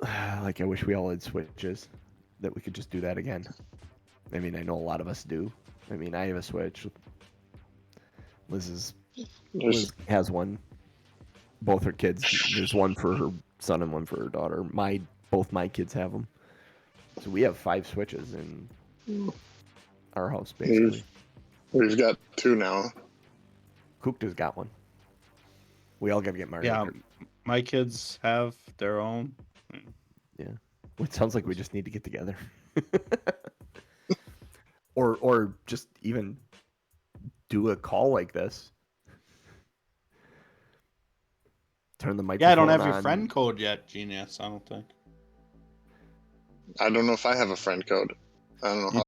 Like I wish we all had Switches that we could just do that again. I mean, I know a lot of us do. I mean, I have a Switch. Liz has one. Both her kids. There's one for her son and one for her daughter. Both my kids have them. So we have 5 Switches in our house, basically. We've got 2 now. Kukta's got one. We all gotta get Mario Yeah. Kart. My kids have their own. It sounds like we just need to get together. or just even do a call like this. Turn the microphone Yeah, I don't have your on. friend code yet, Genius. I don't think. I don't know if I have a friend code. I don't know how